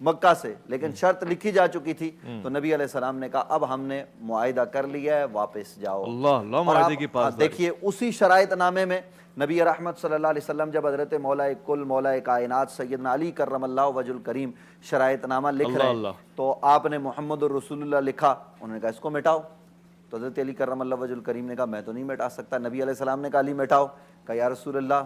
مکہ سے، لیکن شرط لکھی جا چکی تھی، تو نبی علیہ السلام نے کہا اب ہم نے معاہدہ کر لیا ہے، واپس جاؤ۔ اللہ اللہ، اور معاہدے آپ کی پاسداری۔ دیکھیے اسی شرائط نامے میں نبی رحمت صلی اللہ علیہ وسلم جب حضرت مولا کل مولا کائنات سیدنا علی کرم اللہ وجہ الکریم شرائط نامہ لکھ رہے ہیں، تو آپ نے محمد الرسول اللہ لکھا، انہوں نے کہا اس کو مٹاؤ، تو حضرت علی کرم اللہ وجہ الکریم نے کہا میں تو نہیں مٹا سکتا۔ نبی علیہ السلام نے کہا علی مٹاؤ، کہا یا رسول اللہ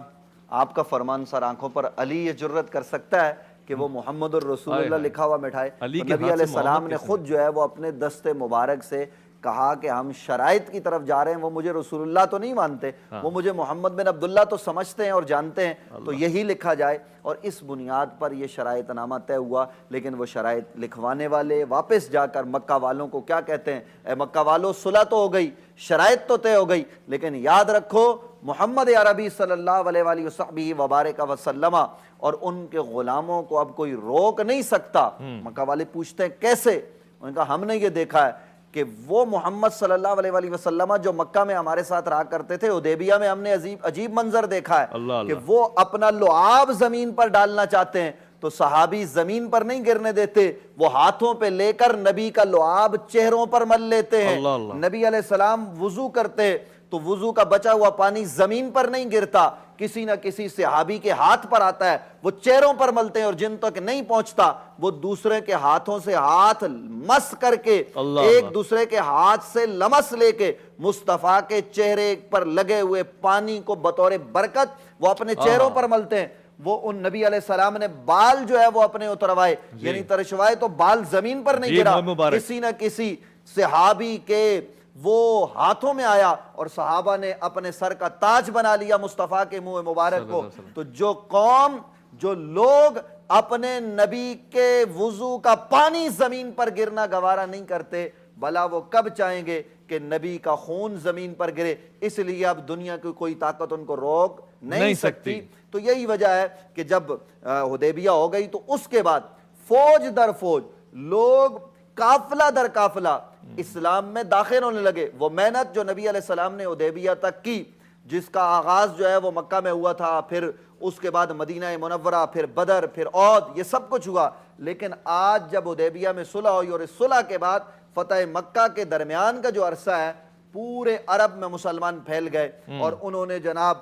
آپ کا فرمان سر آنکھوں پر، علی یہ جرت کر سکتا ہے کہ وہ محمد الرسول اللہ لکھا ہوا مٹھائے؟ تو نبی علیہ السلام نے خود جو ہے وہ اپنے دست مبارک سے کہا کہ ہم شرائط کی طرف جا رہے ہیں، وہ مجھے رسول اللہ تو نہیں مانتے، وہ مجھے محمد بن عبداللہ تو سمجھتے ہیں اور جانتے ہیں، تو یہی لکھا جائے۔ اور اس بنیاد پر یہ شرائط نامہ طے ہوا، لیکن وہ شرائط لکھوانے والے واپس جا کر مکہ والوں کو کیا کہتے ہیں؟ اے مکہ والوں، صلح تو ہو گئی، شرائط تو طے ہو گئی، لیکن یاد رکھو محمد عربی صلی اللہ علیہ وآلہ وصحبہ وبارک وسلم اور ان کے غلاموں کو اب کوئی روک نہیں سکتا۔ مکہ والے پوچھتے ہیں کیسے؟ انہوں نے کہا ہم نے یہ دیکھا ہے کہ وہ محمد صلی اللہ علیہ وآلہ وسلم جو مکہ میں ہمارے ساتھ رہا کرتے تھے، حدیبیہ میں ہم نے عجیب منظر دیکھا ہے کہ وہ اپنا لعاب زمین پر ڈالنا چاہتے ہیں تو صحابی زمین پر نہیں گرنے دیتے، وہ ہاتھوں پہ لے کر نبی کا لعاب چہروں پر مل لیتے ہیں۔ نبی علیہ السلام وضو کرتے تو وضو کا بچا ہوا پانی زمین پر نہیں گرتا، کسی نہ کسی صحابی کے ہاتھ پر آتا ہے، وہ چہروں پر ملتے ہیں، اور جن تک نہیں پہنچتا وہ دوسرے کے ہاتھوں سے ہاتھ مس کر کے ایک دوسرے کے ہاتھ سے لمس لے کے مصطفیٰ کے چہرے پر لگے ہوئے پانی کو بطور برکت وہ اپنے چہروں پر ملتے ہیں۔ وہ ان نبی علیہ السلام نے بال جو ہے وہ اپنے اتروائے، یعنی ترشوائے، تو بال زمین پر نہیں گرا، کسی نہ کسی صحابی کے وہ ہاتھوں میں آیا اور صحابہ نے اپنے سر کا تاج بنا لیا مصطفیٰ کے منہ مبارک کو۔ تو جو قوم، جو لوگ اپنے نبی کے وضو کا پانی زمین پر گرنا گوارا نہیں کرتے، بھلا وہ کب چاہیں گے کہ نبی کا خون زمین پر گرے؟ اس لیے اب دنیا کی کوئی طاقت ان کو روک نہیں سکتی۔ تو یہی وجہ ہے کہ جب حدیبیہ ہو گئی تو اس کے بعد فوج در فوج لوگ قافلہ در قافلہ اسلام میں داخل ہونے لگے۔ وہ محنت جو نبی علیہ السلام نے حدیبیہ تک کی، جس کا آغاز جو ہے وہ مکہ میں ہوا تھا، پھر اس کے بعد مدینہ منورہ، پھر بدر، پھر عہد، یہ سب کچھ ہوا، لیکن آج جب حدیبیہ میں صلح ہوئی اور اس صلح کے بعد فتح مکہ کے درمیان کا جو عرصہ ہے، پورے عرب میں مسلمان پھیل گئے اور انہوں نے جناب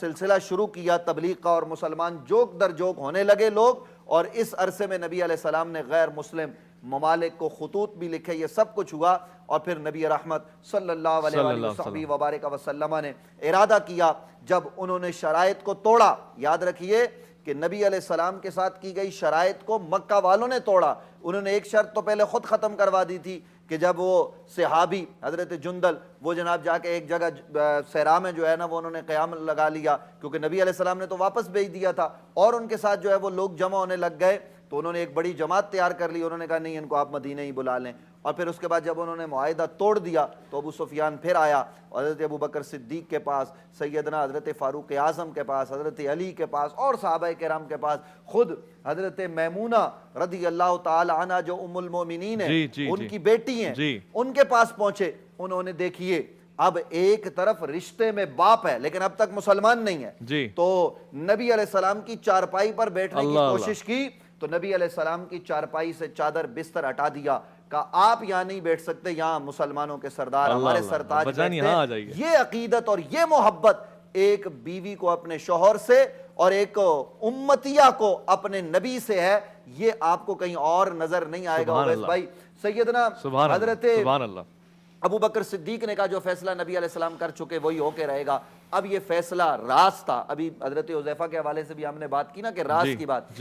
سلسلہ شروع کیا تبلیغ کا، اور مسلمان جوک در جوک ہونے لگے لوگ، اور اس عرصے میں نبی علیہ السلام نے غیر مسلم ممالک کو خطوط بھی لکھے، یہ سب کچھ ہوا۔ اور پھر نبی رحمت صلی اللہ علیہ وآلہ وبارک وسلم نے ارادہ کیا، جب انہوں نے شرائط کو توڑا، یاد رکھیے کہ نبی علیہ السلام کے ساتھ کی گئی شرائط کو مکہ والوں نے توڑا۔ انہوں نے ایک شرط تو پہلے خود ختم کروا دی تھی کہ جب وہ صحابی حضرت جندل وہ جناب جا کے ایک جگہ صحرا میں جو ہے نا وہ انہوں نے قیام لگا لیا، کیونکہ نبی علیہ السلام نے تو واپس بھیج دیا تھا، اور ان کے ساتھ جو ہے وہ لوگ جمع ہونے لگ گئے، تو انہوں نے ایک بڑی جماعت تیار کر لی، انہوں نے کہا نہیں ان کو آپ مدینہ ہی بلا لیں۔ اور پھر اس کے بعد جب انہوں نے معاہدہ توڑ دیا تو ابو سفیان پھر آیا، حضرت ابو بکر صدیق کے پاس، سیدنا حضرت فاروق اعظم کے پاس، حضرت علی کے پاس، اور صحابہ کرام کے پاس، خود حضرت میمونہ رضی اللہ تعالی عنہ جو ام المومنین ہیں، ان کی بیٹی ہیں، ان کے پاس پہنچے۔ انہوں نے دیکھیے اب ایک طرف رشتے میں باپ ہے لیکن اب تک مسلمان نہیں ہے، تو نبی علیہ السلام کی چارپائی پر بیٹھنے کی کوشش کی، تو نبی علیہ السلام کی چارپائی سے چادر بستر ہٹا دیا، کہا آپ یہاں نہیں بیٹھ سکتے، یہاں مسلمانوں کے سردار ہمارے سرتاج بیٹھتے ہیں۔ یہ عقیدت اور یہ محبت ایک بیوی کو اپنے شوہر سے اور ایک امتیہ کو اپنے نبی سے ہے، یہ آپ کو کہیں اور نظر نہیں آئے گا۔ اویس بھائی، سیدنا حضرت ابو بکر صدیق نے کہا جو فیصلہ نبی علیہ السلام کر چکے وہی ہو کے رہے گا۔ اب یہ فیصلہ راز تھا، ابھی حضرت حذیفہ کے حوالے سے بھی ہم نے بات کی نا کہ راز کی بات،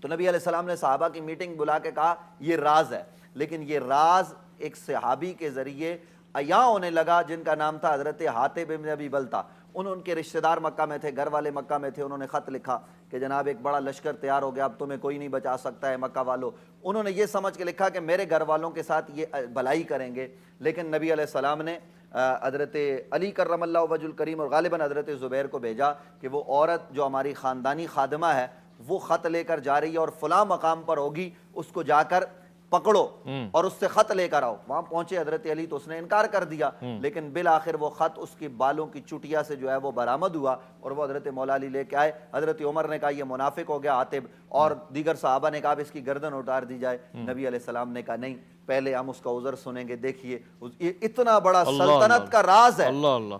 تو نبی علیہ السلام نے صحابہ کی میٹنگ بلا کے کہا یہ راز ہے، لیکن یہ راز ایک صحابی کے ذریعے عیاں ہونے لگا جن کا نام تھا حضرت حاتب بن ابی بلتہ۔ ان کے رشتہ دار مکہ میں تھے، گھر والے مکہ میں تھے، انہوں نے خط لکھا کہ جناب ایک بڑا لشکر تیار ہو گیا، اب تمہیں کوئی نہیں بچا سکتا ہے مکہ والوں۔ انہوں نے یہ سمجھ کے لکھا کہ میرے گھر والوں کے ساتھ یہ بھلائی کریں گے، لیکن نبی علیہ السلام نے حضرت علی کرم اللہ وجہ الکریم اور غالباً حضرت زبیر کو بھیجا کہ وہ عورت جو ہماری خاندانی خادمہ ہے وہ خط لے کر جا رہی ہے اور فلاں مقام پر ہوگی، اس کو جا کر پکڑو اور اس سے خط لے کر آؤ. وہاں پہنچے حضرت علی تو اس نے انکار کر دیا, لیکن بالآخر وہ خط اس کی بالوں کی چٹیا سے جو ہے وہ برآمد ہوا اور وہ حضرت مولا علی لے کے آئے. حضرت عمر نے کہا یہ منافق ہو گیا عاتب, اور دیگر صحابہ نے کہا اس کی گردن اتار دی جائے. نبی علیہ السلام نے کہا نہیں, پہلے ہم اس کا عذر سنیں گے. دیکھیے یہ اتنا بڑا سلطنت کا راز ہے,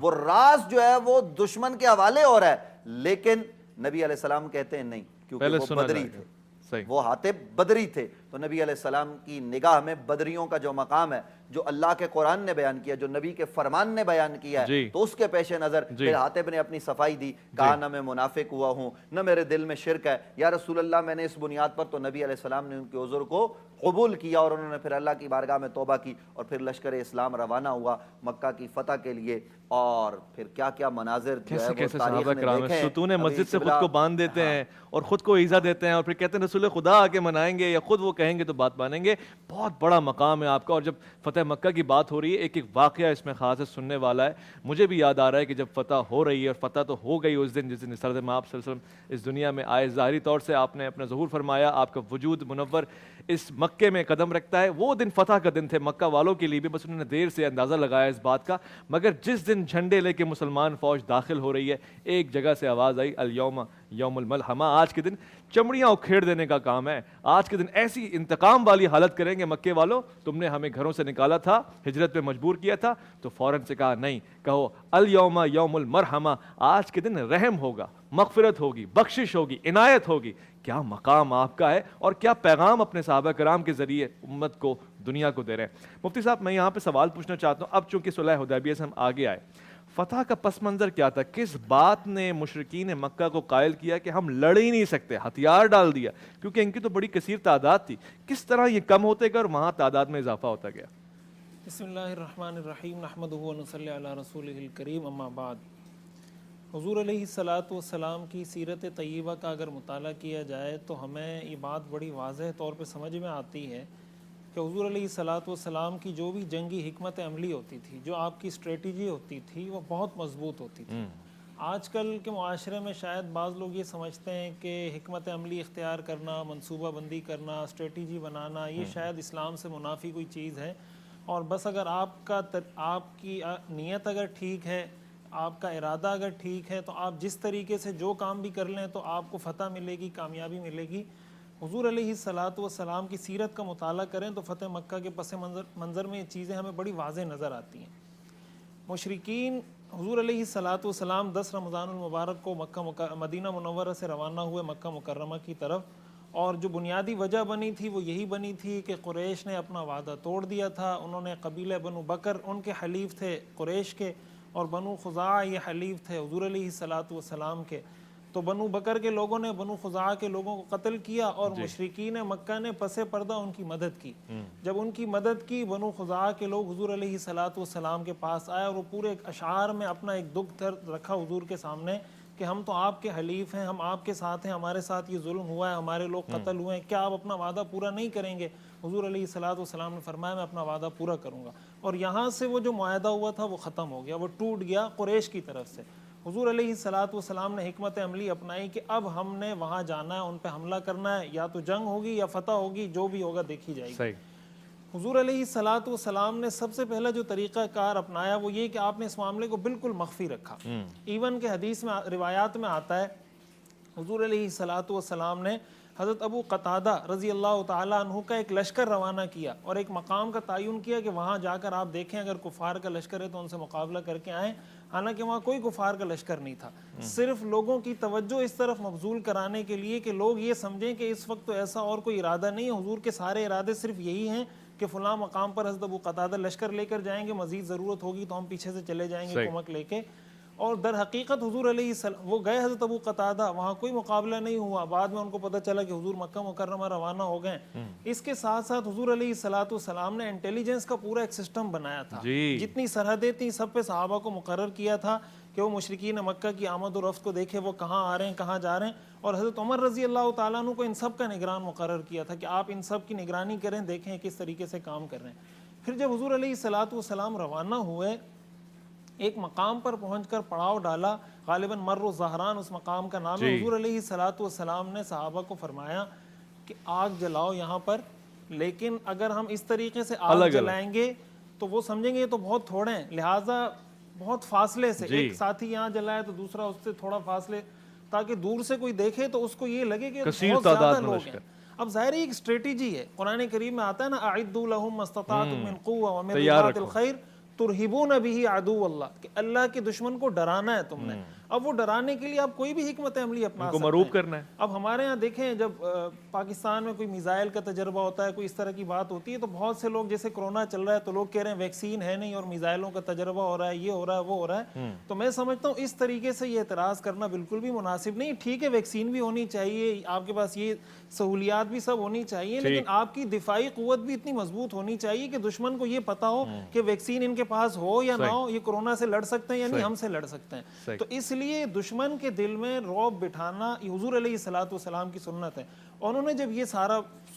وہ راز جو ہے وہ دشمن کے حوالے ہو رہا ہے, لیکن نبی علیہ السلام کہتے ہیں نہیں, کیونکہ وہ بدری تھے, وہ حاتب بدری تھے. تو نبی علیہ السلام کی نگاہ میں بدریوں کا جو مقام ہے, جو اللہ کے قرآن نے بیان کیا, جو نبی کے فرمان نے بیان کیا ہے, تو اس کے پیش نظر پھر حاتب نے اپنی صفائی دی. کہا نہ میں منافق ہوا ہوں, نہ میرے دل میں شرک ہے, یا رسول اللہ میں نے اس بنیاد پر. تو نبی علیہ السلام نے ان کے عذر کو قبول کیا اور انہوں نے پھر اللہ کی بارگاہ میں توبہ کی, اور پھر لشکر اسلام روانہ ہوا مکہ کی فتح کے لیے. اور پھر کیا کیا مناظر جو ہے وہ تاریخ نے دیکھے ہیں. ستون مسجد سے خود کو باندھ دیتے ہیں اور خود کو ایذا دیتے ہیں, اور پھر کہتے ہیں رسول خدا آ کے منائیں گے, یا خود وہ کہیں گے تو بات مانیں گے. بہت بڑا مقام ہے آپ کا. اور جب فتح مکہ کی بات ہو رہی ہے, ایک ایک واقعہ اس میں خاص ہے سننے والا ہے. مجھے بھی یاد آ رہا ہے کہ جب فتح ہو رہی ہے, اور فتح تو ہو گئی اس دن جس دن سرد مآب صلی اللہ علیہ وسلم اس دنیا میں آئے, ظاہری طور سے آپ نے اپنا ظہور فرمایا, آپ کا وجود منور اس مکے میں قدم رکھتا ہے. وہ دن فتح کا دن تھے مکہ والوں کے لیے بھی, بس انہوں نے دیر سے اندازہ لگایا اس بات کا. مگر جس دن جھنڈے لے کے مسلمان فوج داخل ہو رہی ہے, ایک جگہ سے آواز آئی الیوم یوم الملحمہ, آج کے دن چمڑیاں اکھیڑ دینے کا کام ہے, آج کے دن ایسی انتقام والی حالت کریں گے مکے والوں, تم نے ہمیں گھروں سے نکالا تھا, ہجرت پہ مجبور کیا تھا. تو فوراً سے کہا نہیں, کہو الیوم یوم المرحمہ, آج کے دن رحم ہوگا, مغفرت ہوگی, بخشش ہوگی, عنایت ہوگی. کیا مقام آپ کا ہے, اور کیا پیغام اپنے صحابہ کرام کے ذریعے امت کو, دنیا کو دے رہے ہیں. مفتی صاحب میں یہاں پہ سوال پوچھنا چاہتا ہوں, اب چونکہ صلح حدیبیہ سے ہم آگے آئے, فتح کا پس منظر کیا تھا؟ کس بات نے مشرکین مکہ کو قائل کیا کہ ہم لڑ ہی نہیں سکتے, ہتھیار ڈال دیا, کیونکہ ان کی تو بڑی کثیر تعداد تھی. کس طرح یہ کم ہوتے گئے اور وہاں تعداد میں اضافہ ہوتا گیا؟ بسم اللہ الرحمن الرحیم, نحمدہ و نصلی علی رسولہ الکریم, اما بعد. حضور علیہ الصلاۃ والسلام کی سیرت طیبہ کا اگر مطالعہ کیا جائے تو ہمیں یہ بات بڑی واضح طور پہ سمجھ میں آتی ہے کہ حضور علیہ الصلاۃ والسلام کی جو بھی جنگی حکمت عملی ہوتی تھی, جو آپ کی اسٹریٹجی ہوتی تھی, وہ بہت مضبوط ہوتی تھی. آج کل کے معاشرے میں شاید بعض لوگ یہ سمجھتے ہیں کہ حکمت عملی اختیار کرنا, منصوبہ بندی کرنا, اسٹریٹجی بنانا, یہ شاید اسلام سے منافی کوئی چیز ہے, اور بس اگر آپ کی نیت اگر ٹھیک ہے, آپ کا ارادہ اگر ٹھیک ہے, تو آپ جس طریقے سے جو کام بھی کر لیں تو آپ کو فتح ملے گی, کامیابی ملے گی. حضور علیہ الصلاۃ والسلام کی سیرت کا مطالعہ کریں تو فتح مکہ کے پس منظر میں یہ چیزیں ہمیں بڑی واضح نظر آتی ہیں. مشرکین حضور علیہ الصلاۃ والسلام 10 رمضان المبارک کو مدینہ منورہ سے روانہ ہوئے مکہ مکرمہ کی طرف, اور جو بنیادی وجہ بنی تھی وہ یہی بنی تھی کہ قریش نے اپنا وعدہ توڑ دیا تھا. انہوں نے قبیلہ بنو بکر, ان کے حلیف تھے قریش کے, اور بنو خزاعہ یہ حلیف تھے حضور علیہ الصلاۃ والسلام کے. تو بنو بکر کے لوگوں نے بنو خزاعہ کے لوگوں کو قتل کیا, اور مشرکین مکہ نے پس پردہ ان کی مدد کی. جب ان کی مدد کی, بنو خزاعہ کے لوگ حضور علیہ الصلاۃ والسلام کے پاس آئے, اور وہ پورے اشعار میں اپنا ایک دکھ درد رکھا حضور کے سامنے کہ ہم تو آپ کے حلیف ہیں, ہم آپ کے ساتھ ہیں, ہمارے ساتھ یہ ظلم ہوا ہے, ہمارے لوگ قتل ہوئے ہیں, کیا آپ اپنا وعدہ پورا نہیں کریں گے؟ حضور علیہ الصلاۃ والسلام نے فرمایا میں اپنا وعدہ پورا کروں گا. اور یہاں سے وہ جو معاہدہ ہوا تھا وہ ختم ہو گیا, وہ ٹوٹ گیا قریش کی طرف سے. حضور علیہ الصلاۃ والسلام نے حکمت عملی اپنائی کہ اب ہم نے وہاں جانا ہے, ان پہ حملہ کرنا ہے, یا تو جنگ ہوگی یا فتح ہوگی, جو بھی ہوگا دیکھی جائے گی. حضور علیہ الصلاۃ والسلام نے سب سے پہلا جو طریقہ کار اپنایا وہ یہ کہ آپ نے اس معاملے کو بالکل مخفی رکھا. ایون کہ حدیث میں, روایات میں آتا ہے, حضور علیہ الصلاۃ والسلام نے حضرت ابو قتادہ رضی اللہ تعالیٰ عنہ کا ایک لشکر روانہ کیا, اور ایک مقام کا تعین کیا کہ وہاں جا کر آپ دیکھیں اگر کفار کا لشکر ہے تو ان سے مقابلہ کر کے آئیں. حالانکہ وہاں کوئی کفار کا لشکر نہیں تھا, صرف لوگوں کی توجہ اس طرف مبذول کرانے کے لیے کہ لوگ یہ سمجھیں کہ اس وقت تو ایسا اور کوئی ارادہ نہیں ہے, حضور کے سارے ارادے صرف یہی ہیں کہ فلاں مقام پر حضرت ابو قتادہ لشکر لے کر جائیں گے, مزید ضرورت ہوگی تو ہم پیچھے سے چلے جائیں گے کمک لے کے. اور در حقیقت حضور علیہ السلام وہ گئے حضرت ابو قتادہ, وہاں کوئی مقابلہ نہیں ہوا. بعد میں ان کو پتہ چلا کہ حضور مکہ مکرمہ روانہ ہو گئے. اس کے ساتھ ساتھ حضور علیہ الصلاۃ والسلام نے انٹیلیجنس کا پورا ایک سسٹم بنایا تھا. جتنی سرحدیں تھیں سب پہ صحابہ کو مقرر کیا تھا کہ وہ مشرکین مکہ کی آمد و رفت کو دیکھے, وہ کہاں آ رہے ہیں, کہاں جا رہے ہیں. اور حضرت عمر رضی اللہ تعالیٰ عنہ کو ان سب کا نگران مقرر کیا تھا کہ آپ ان سب کی نگرانی کریں, دیکھیں کس طریقے سے کام کر رہے ہیں. پھر جب حضور علیہ الصلاۃ والسلام روانہ ہوئے, ایک مقام پر پہنچ کر پڑاؤ ڈالا, غالباً مر الزہران اس مقام کا نام ہے. حضور علیہ الصلاۃ والسلام نے صحابہ کو فرمایا کہ آگ جلاؤ یہاں پر, لیکن اگر ہم اس طریقے سے آگ جلائیں گے تو وہ سمجھیں گے یہ تو بہت تھوڑے ہیں، لہٰذا بہت فاصلے سے ایک ساتھی یہاں جلائے تو دوسرا اس سے تھوڑا فاصلے، تاکہ دور سے کوئی دیکھے تو اس کو یہ لگے کہ بہت زیادہ لوگ ہیں۔ اب ظاہر ایک اسٹریٹجی ہے، قرآن کریم میں آتا ہے نا اعدوا لهم ما استطعتم من قوة ومن رباط الخیر ترہبون به عدو اللہ، کہ اللہ کے دشمن کو ڈرانا ہے تم نے۔ اب وہ ڈرانے کے لیے آپ کوئی بھی حکمت عملی اپنا سکتے ہیں، مرعوب کرنا ہے۔ اب ہمارے ہاں دیکھیں جب پاکستان میں کوئی میزائل کا تجربہ ہوتا ہے، کوئی اس طرح کی بات ہوتی ہے، تو بہت سے لوگ جیسے کرونا چل رہا ہے تو لوگ کہہ رہے ہیں ویکسین ہے نہیں اور میزائلوں کا تجربہ ہو رہا ہے، یہ ہو رہا ہے وہ ہو رہا ہے۔ تو میں سمجھتا ہوں اس طریقے سے یہ اعتراض کرنا بالکل بھی مناسب نہیں۔ ٹھیک ہے ویکسین بھی ہونی چاہیے، آپ کے پاس یہ سہولیات بھی سب ہونی چاہیے، لیکن آپ کی دفاعی قوت بھی اتنی مضبوط ہونی چاہیے کہ دشمن کو یہ پتا ہو کہ ویکسین ان کے پاس ہو یا نہ ہو، یہ کورونا سے لڑ سکتے ہیں یا نہیں ہم سے لڑ سکتے ہیں۔ تو اس لیے دشمن کے دل میں رعب بٹھانا یہ حضور علیہ الصلوۃ والسلام کی سنت ہے۔ انہوں نے جب یہ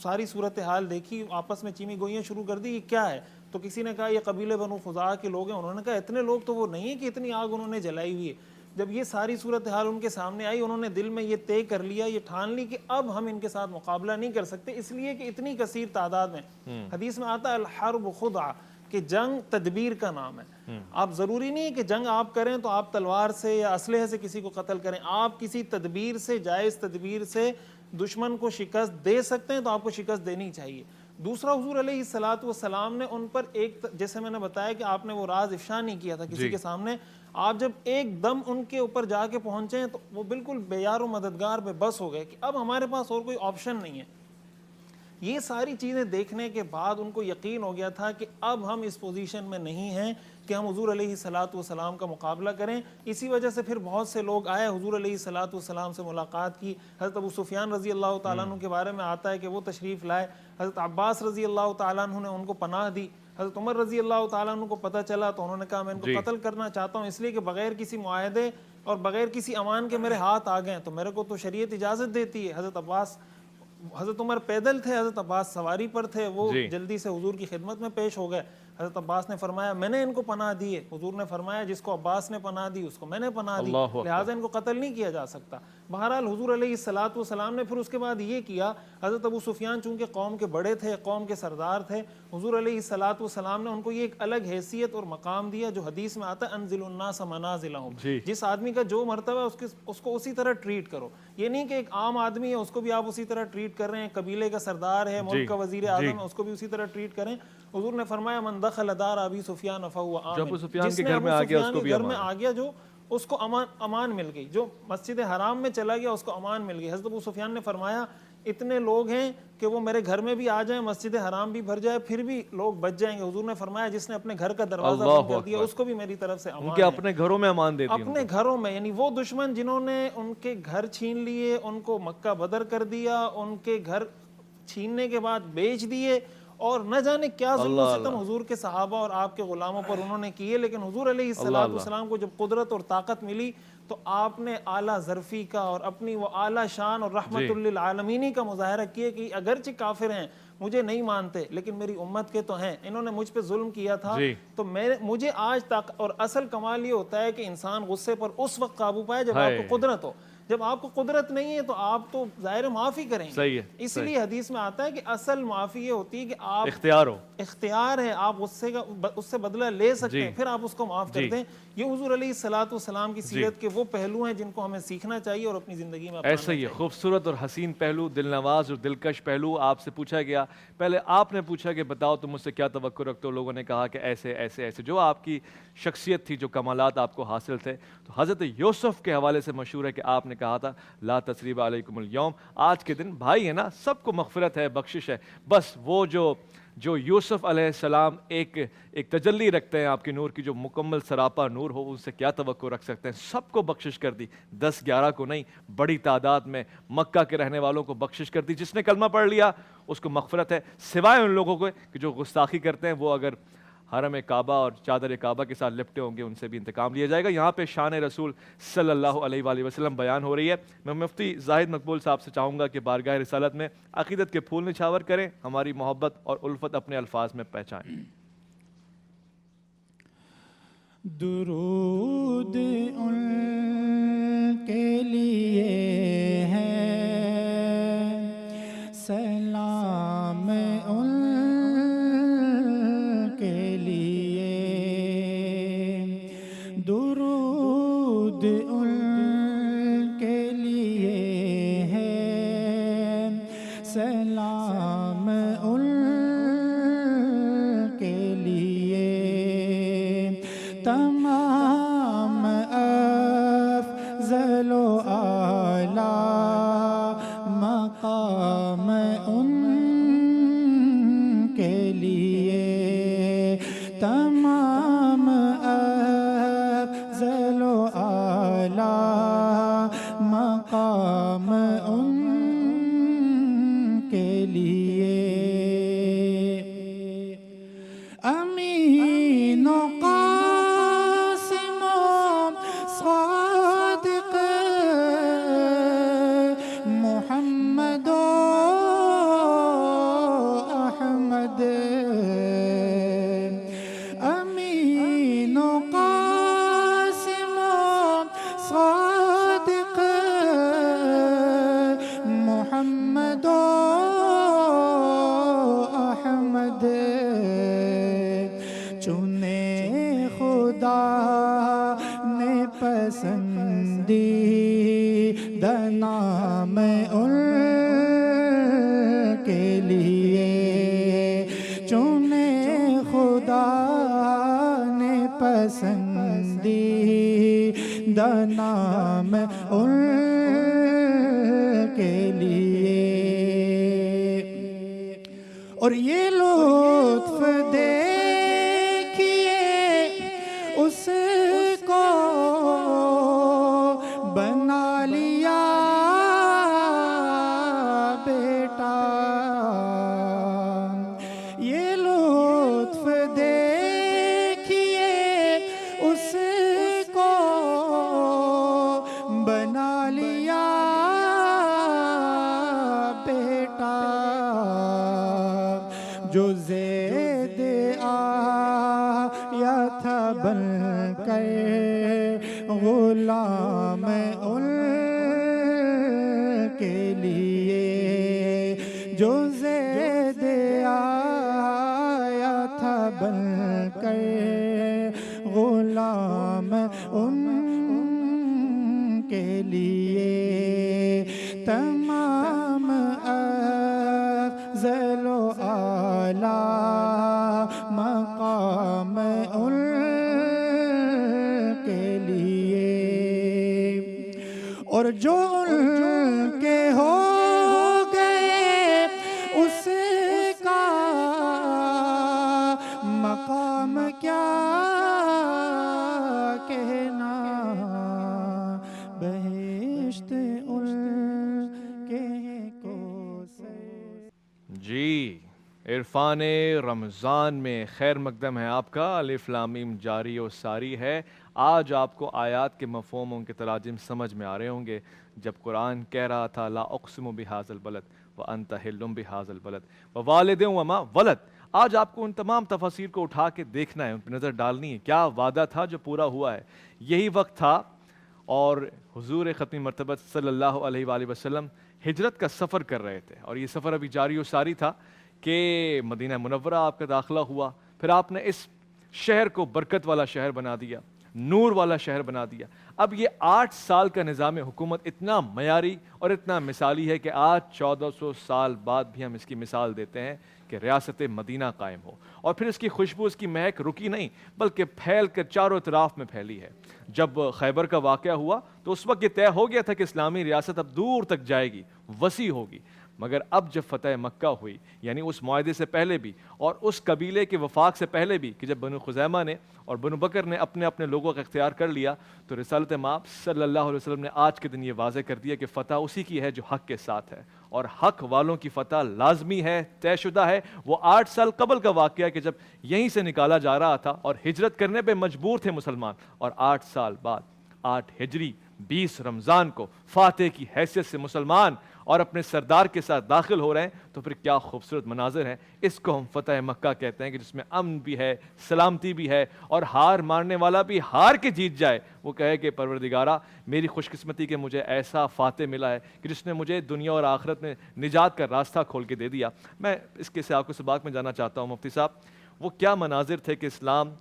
ساری صورتحال دیکھی، آپس میں چیمی گوئیاں شروع کر دی، یہ کیا ہے؟ تو کسی نے کہا یہ قبیلے بنو خزاعہ کے لوگ ہیں۔ انہوں نے کہا اتنے لوگ تو وہ نہیں ہیں کہ اتنی آگ انہوں نے جلائی ہوئی ہے۔ جب یہ ساری صورتحال ان کے سامنے آئی، انہوں نے دل میں یہ طے کر لیا، یہ ٹھان لی کہ اب ہم ان کے ساتھ مقابلہ نہیں کر سکتے، اس لیے کہ اتنی کثیر تعداد میں۔ حدیث میں آتا ہے الحرب خدعہ، کہ جنگ تدبیر کا نام ہے۔ آپ ضروری نہیں ہے کہ جنگ آپ کریں تو آپ تلوار سے یا اسلحے سے کسی کو قتل کریں، آپ کسی تدبیر سے، جائز تدبیر سے دشمن کو شکست دے سکتے ہیں تو آپ کو شکست دینی چاہیے۔ دوسرا، حضور علیہ الصلوۃ والسلام نے ان پر ایک، جیسے میں نے بتایا کہ آپ نے وہ راز افشا نہیں کیا تھا کسی کے سامنے، آپ جب ایک دم ان کے اوپر جا کے پہنچے تو وہ بالکل بے یار و مددگار بے بس ہو گئے کہ اب ہمارے پاس اور کوئی آپشن نہیں ہے۔ یہ ساری چیزیں دیکھنے کے بعد ان کو یقین ہو گیا تھا کہ اب ہم اس پوزیشن میں نہیں ہیں کہ ہم حضور علیہ الصلوۃ والسلام کا مقابلہ کریں۔ اسی وجہ سے پھر بہت سے لوگ آئے، حضور علیہ الصلوۃ والسلام سے ملاقات کی۔ حضرت ابو سفیان رضی اللہ تعالیٰ عنہ کے بارے میں آتا ہے کہ وہ تشریف لائے، حضرت عباس رضی اللہ تعالیٰ عنہ نے ان کو پناہ دی۔ حضرت عمر رضی اللہ تعالیٰ عنہ کو پتہ چلا تو انہوں نے کہا میں ان کو قتل کرنا چاہتا ہوں، اس لیے کہ بغیر کسی معاہدے اور بغیر کسی امان کے میرے ہاتھ آ گئے تو میرے کو تو شریعت اجازت دیتی ہے۔ حضرت عمر پیدل تھے، حضرت عباس سواری پر تھے، وہ جلدی سے حضور کی خدمت میں پیش ہو گئے۔ حضرت عباس نے فرمایا میں نے ان کو پناہ دی ہے۔ حضور نے فرمایا جس کو عباس نے پناہ دی اس کو میں نے پناہ دی، لہٰذا ان کو قتل نہیں کیا جا سکتا۔ بہرحال حضور علیہ الصلوۃ والسلام نے پھر اس کے بعد یہ کیا، حضرت ابو سفیان چونکہ قوم کے بڑے تھے، قوم کے سردار تھے، حضور علیہ الصلوۃ والسلام نے ان کو یہ ایک الگ حیثیت اور مقام دیا جو حدیث میں آتا ہے انزل الناس منازلہم، جس آدمی کا جو مرتبہ اس کو اسی طرح ٹریٹ کرو۔ یہ نہیں کہ ایک عام آدمی ہے اس کو بھی آپ اسی طرح ٹریٹ کر رہے ہیں، قبیلے کا سردار ہے، ملک کا وزیر اعظم ہے، اس کو بھی اسی طرح ٹریٹ کریں۔ حضور نے فرمایا من دخل دار ابی سفیان فہو آمن، جس نے ابو سفیان کے گھر میں آ گیا جو اس کو امان مل گئی، جو مسجد حرام میں چلا گیا اس کو امان مل گئی۔ حضرت ابو سفیان نے فرمایا اتنے لوگ ہیں کہ وہ میرے گھر میں بھی آ جائیں، مسجد حرام بھی بھر جائے، پھر بھی لوگ بچ جائیں گے۔ حضور نے فرمایا جس نے اپنے گھر کا دروازہ بند کر دیا اس کو بھی میری طرف سے امان ہے۔ اپنے گھروں میں امان دیتی، اپنے گھروں میں، یعنی وہ دشمن جنہوں نے ان کے گھر چھین لیے، ان کو مکہ بدر کر دیا، ان کے گھر چھیننے کے بعد بیچ دیے، اور نہ جانے کیا ظلم و ستم حضور کے صحابہ اور آپ کے غلاموں پر انہوں نے کیے، لیکن حضور علیہ الصلوۃ والسلام کو جب قدرت اور طاقت ملی تو آپ نے اعلیٰ ظرفی کا اور اپنی وہ اعلیٰ شان اور رحمت للعالمینی کا مظاہرہ کیے کہ اگرچہ کافر ہیں، مجھے نہیں مانتے، لیکن میری امت کے تو ہیں، انہوں نے مجھ پہ ظلم کیا تھا تو مجھے آج تک، اور اصل کمال یہ ہوتا ہے کہ انسان غصے پر اس وقت قابو پائے جب آپ کو قدرت ہو۔ جب آپ کو قدرت نہیں ہے تو آپ تو ظاہر معافی کریں گے، اس لیے حدیث میں آتا ہے کہ اصل معافی یہ ہوتی ہے کہ آپ اختیار ہے، آپ غصے کا اس سے بدلہ لے سکتے ہیں، پھر آپ اس کو معاف کر دیں۔ یہ حضور علیہ الصلوۃ والسلام کی سیرت کے وہ پہلو ہیں جن کو ہمیں سیکھنا چاہیے اور اپنی زندگی میں ایسا ہی خوبصورت اور حسین پہلو، دل نواز اور دلکش پہلو آپ سے پوچھا گیا۔ پہلے آپ نے پوچھا کہ بتاؤ تم مجھ سے کیا توقع رکھتے ہو، لوگوں نے کہا کہ ایسے ایسے ایسے، جو آپ کی شخصیت تھی، جو کمالات آپ کو حاصل تھے۔ تو حضرت یوسف کے حوالے سے مشہور ہے کہ آپ نے کہا تھا لا تثریب علیکم اليوم، آج کے دن بھائی ہے نا، سب کو مغفرت ہے، بخشش ہے، بس وہ جو یوسف علیہ السلام ایک تجلی رکھتے ہیں آپ کی نور کی، جو مکمل سراپا نور ہو، ان سے کیا توقع رکھ سکتے ہیں۔ سب کو بخشش کر دی، 10-11 کو نہیں، بڑی تعداد میں مکہ کے رہنے والوں کو بخشش کر دی۔ جس نے کلمہ پڑھ لیا اس کو مغفرت ہے، سوائے ان لوگوں کو کہ جو گستاخی کرتے ہیں، وہ اگر حرم کعبہ اور چادر کعبہ کے ساتھ لپٹے ہوں گے ان سے بھی انتقام لیا جائے گا۔ یہاں پہ شان رسول صلی اللہ علیہ وآلہ وسلم بیان ہو رہی ہے۔ میں مفتی زاہد مقبول صاحب سے چاہوں گا کہ بارگاہ رسالت میں عقیدت کے پھول نچھاور کریں، ہماری محبت اور الفت اپنے الفاظ میں پہچانیں۔ درود ان کے لیے ہے، سلام ان مقام ان کے لیے امین و قاسم و صادق محمد و احمد امین و قاسم و صادق محمد و احمد چنے خدا نے پسندیدہ نام ان کے لیے چنے خدا نے پسندیدہ نام ان کے لیے اور یہ لطف دیکھیے اس کو بنا لیا بیٹا یہ لطف دیکھیے اس کو بنا لیا بیٹا جو زید آیا تھا بن کر غلام ان کے لیے جو زید آیا تھا بن کر غلام ان کے لیے تمام افضل و اعلیٰ مقام ان کے لیے اور جو ان کے ہو گئے اس کا مقام کیا کہنا بہشت ان کے کوثر جی عرفان رمضان میں خیر مقدم ہے آپ کا، الف لام میم جاری و ساری ہے۔ آج آپ کو آیات کے مفہوم ان کے تراجم سمجھ میں آ رہے ہوں گے۔ جب قرآن کہہ رہا تھا لا اقسم بہذا البلد وانت حل بہذا البلد ووالد وما ولد، آج آپ کو ان تمام تفاسیر کو اٹھا کے دیکھنا ہے، ان پہ نظر ڈالنی ہے، کیا وعدہ تھا جو پورا ہوا ہے۔ یہی وقت تھا اور حضور ختمی مرتبہ صلی اللہ علیہ وآلہ وسلم ہجرت کا سفر کر رہے تھے، اور یہ سفر ابھی جاری و ساری تھا کہ مدینہ منورہ آپ کا داخلہ ہوا، پھر آپ نے اس شہر کو برکت والا شہر بنا دیا، نور والا شہر بنا دیا۔ اب یہ 8 سال کا نظام حکومت اتنا معیاری اور اتنا مثالی ہے کہ آج 1400 سال بعد بھی ہم اس کی مثال دیتے ہیں کہ ریاست مدینہ قائم ہو، اور پھر اس کی خوشبو، اس کی مہک رکی نہیں بلکہ پھیل کر چاروں اطراف میں پھیلی ہے۔ جب خیبر کا واقعہ ہوا تو اس وقت یہ طے ہو گیا تھا کہ اسلامی ریاست اب دور تک جائے گی، وسیع ہوگی، مگر اب جب فتح مکہ ہوئی، یعنی اس معاہدے سے پہلے بھی اور اس قبیلے کے وفاق سے پہلے بھی کہ جب بنو خزیمہ نے اور بنو بکر نے اپنے اپنے لوگوں کا اختیار کر لیا، تو رسالت مآب صلی اللہ علیہ وسلم نے آج کے دن یہ واضح کر دیا کہ فتح اسی کی ہے جو حق کے ساتھ ہے، اور حق والوں کی فتح لازمی ہے، طے شدہ ہے۔ وہ 8 سال قبل کا واقعہ کہ جب یہیں سے نکالا جا رہا تھا اور ہجرت کرنے پہ مجبور تھے مسلمان، اور 8 سال بعد 8 ہجری 20 رمضان کو فاتح کی حیثیت سے مسلمان اور اپنے سردار کے ساتھ داخل ہو رہے ہیں، تو پھر کیا خوبصورت مناظر ہیں۔ اس کو ہم فتح مکہ کہتے ہیں کہ جس میں امن بھی ہے، سلامتی بھی ہے، اور ہار مارنے والا بھی ہار کے جیت جائے، وہ کہے کہ پروردگارہ میری خوش قسمتی کہ مجھے ایسا فاتح ملا ہے کہ جس نے مجھے دنیا اور آخرت میں نجات کا راستہ کھول کے دے دیا۔ میں اس کے سے آپ کو سباق میں جانا چاہتا ہوں مفتی صاحب، وہ کیا مناظر تھے کہ اسلام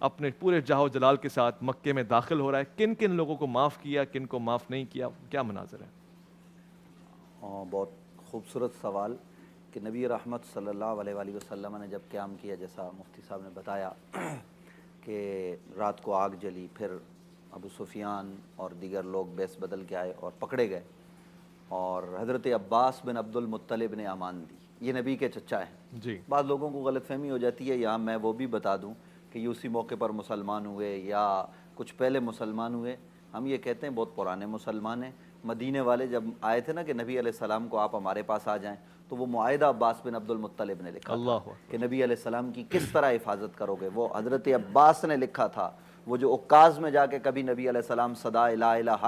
اپنے پورے جاہ و جلال کے ساتھ مکے میں داخل ہو رہا ہے، کن کن لوگوں کو معاف کیا، کن کو معاف نہیں کیا، کیا مناظر ہے؟ بہت خوبصورت سوال کہ نبی رحمت صلی اللہ علیہ وآلہ وسلم نے جب قیام کیا، جیسا مفتی صاحب نے بتایا کہ رات کو آگ جلی، پھر ابو سفیان اور دیگر لوگ بیس بدل کے آئے اور پکڑے گئے، اور حضرت عباس بن عبد المطلب نے امان دی، یہ نبی کے چچا ہیں۔ جی، بعض لوگوں کو غلط فہمی ہو جاتی ہے، یا میں وہ بھی بتا دوں کہ یہ اسی موقع پر مسلمان ہوئے یا کچھ پہلے مسلمان ہوئے، ہم یہ کہتے ہیں بہت پرانے مسلمان ہیں، مدینے والے جب آئے تھے نا کہ نبی علیہ السلام کو آپ ہمارے پاس آ جائیں، تو وہ معاہدہ عباس بن عبد المطلب نے لکھا تھا کہ نبی علیہ السلام کی کس طرح حفاظت کرو گے، وہ حضرت عباس نے لکھا تھا۔ وہ جو عکاظ میں جا کے کبھی نبی علیہ السلام صدا لا الہ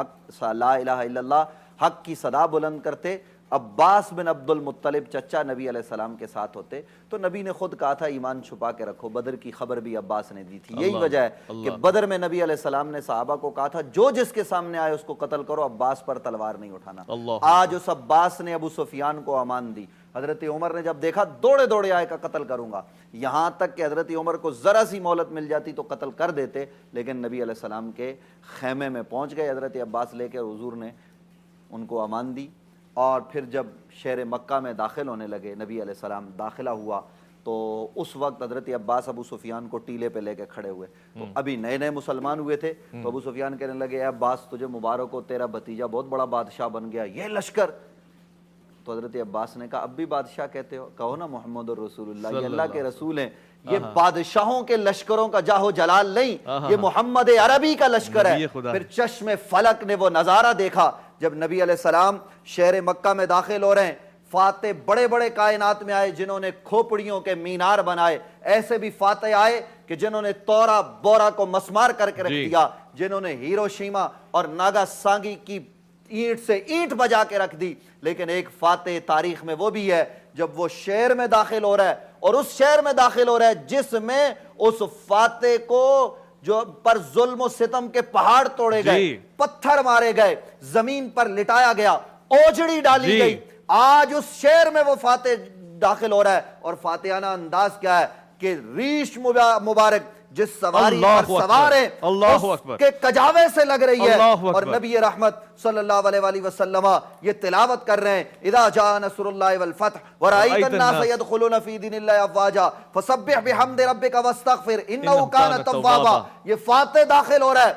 الا اللہ حق کی صدا بلند کرتے، عباس بن عبد المطلب چچا نبی علیہ السلام کے ساتھ ہوتے، تو نبی نے خود کہا تھا ایمان چھپا کے رکھو۔ بدر کی خبر بھی عباس نے دی تھی، یہی وجہ ہے کہ بدر میں نبی علیہ السلام نے صحابہ کو کہا تھا جو جس کے سامنے آئے اس کو قتل کرو، عباس پر تلوار نہیں اٹھانا۔ آج اس عباس نے ابو سفیان کو امان دی۔ حضرت عمر نے جب دیکھا دوڑے دوڑے آئے کا قتل کروں گا، یہاں تک کہ حضرت عمر کو ذرا سی مہلت مل جاتی تو قتل کر دیتے، لیکن نبی علیہ السلام کے خیمے میں پہنچ گئے حضرت عباس لے کے، حضور نے ان کو امان دی۔ اور پھر جب شہر مکہ میں داخل ہونے لگے، نبی علیہ السلام داخلہ ہوا، تو اس وقت حضرت عباس ابو سفیان کو ٹیلے پہ لے کے کھڑے ہوئے، تو ابھی نئے نئے مسلمان ہوئے تھے، تو ابو سفیان کہنے لگے اے عباس تجھے مبارک ہو، تیرا بھتیجا بہت بڑا بادشاہ بن گیا، یہ لشکر۔ تو حضرت عباس نے کہا اب بھی بادشاہ کہتے ہو؟ کہو نا محمد الرسول اللہ، یہ اللہ کے رسول ہیں، یہ بادشاہوں کے لشکروں کا جاہ و جلال نہیں، یہ محمد عربی کا لشکر ہے۔ پھر چشم فلک نے وہ نظارہ دیکھا جب نبی علیہ السلام شہر مکہ میں داخل ہو رہے ہیں، فاتح بڑے بڑے کائنات میں آئے جنہوں نے کھوپڑیوں کے مینار بنائے، ایسے بھی فاتح آئے کہ جنہوں نے تورا بورا کو مسمار کر کے رکھ دیا، جنہوں نے ہیروشیما اور ناگا سانگی کی اینٹ سے اینٹ بجا کے رکھ دی، لیکن ایک فاتح تاریخ میں وہ بھی ہے جب وہ شہر میں داخل ہو رہا ہے، اور اس شہر میں داخل ہو رہا ہے جس میں اس فاتح کو جو پر ظلم و ستم کے پہاڑ توڑے گئے، پتھر مارے گئے، زمین پر لٹایا گیا، اوجڑی ڈالی گئی، آج اس شہر میں وہ فاتح داخل ہو رہا ہے، اور فاتحانہ انداز کیا ہے کہ ریش مبارک جس سواری پر سوار ہے اس کے کجاوے سے لگ رہی ہے، اور نبی رحمت صلی اللہ علیہ وآلہ وسلم یہ تلاوت کر رہے ہیں اذا جاء نصر اللہ والفتح ورأيت الناس يدخلون في دین اللہ افواجا فسبح بحمد ربک واستغفر انہ کان توابا۔ یہ فاتح داخل ہو رہا ہے۔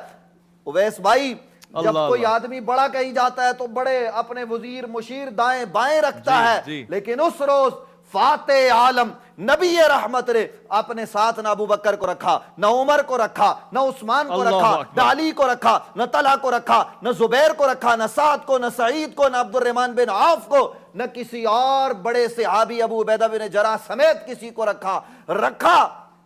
اویس بھائی جب کوئی آدمی بڑا کہیں جاتا ہے تو بڑے اپنے وزیر مشیر دائیں بائیں رکھتا ہے، لیکن اس روز فاتح عالم نبی رحمت نے اپنے ساتھ نہ ابو بکر کو رکھا، نہ عمر کو رکھا، نہ عثمان کو رکھا، نہ علی کو رکھا، نہ طلحہ کو رکھا، نہ زبیر کو رکھا، نہ سعد کو، نہ سعید کو، نہ عبد الرحمن بن عوف کو، نہ کسی اور بڑے صحابی ابو عبیدہ بن جراح سمیت کسی کو رکھا۔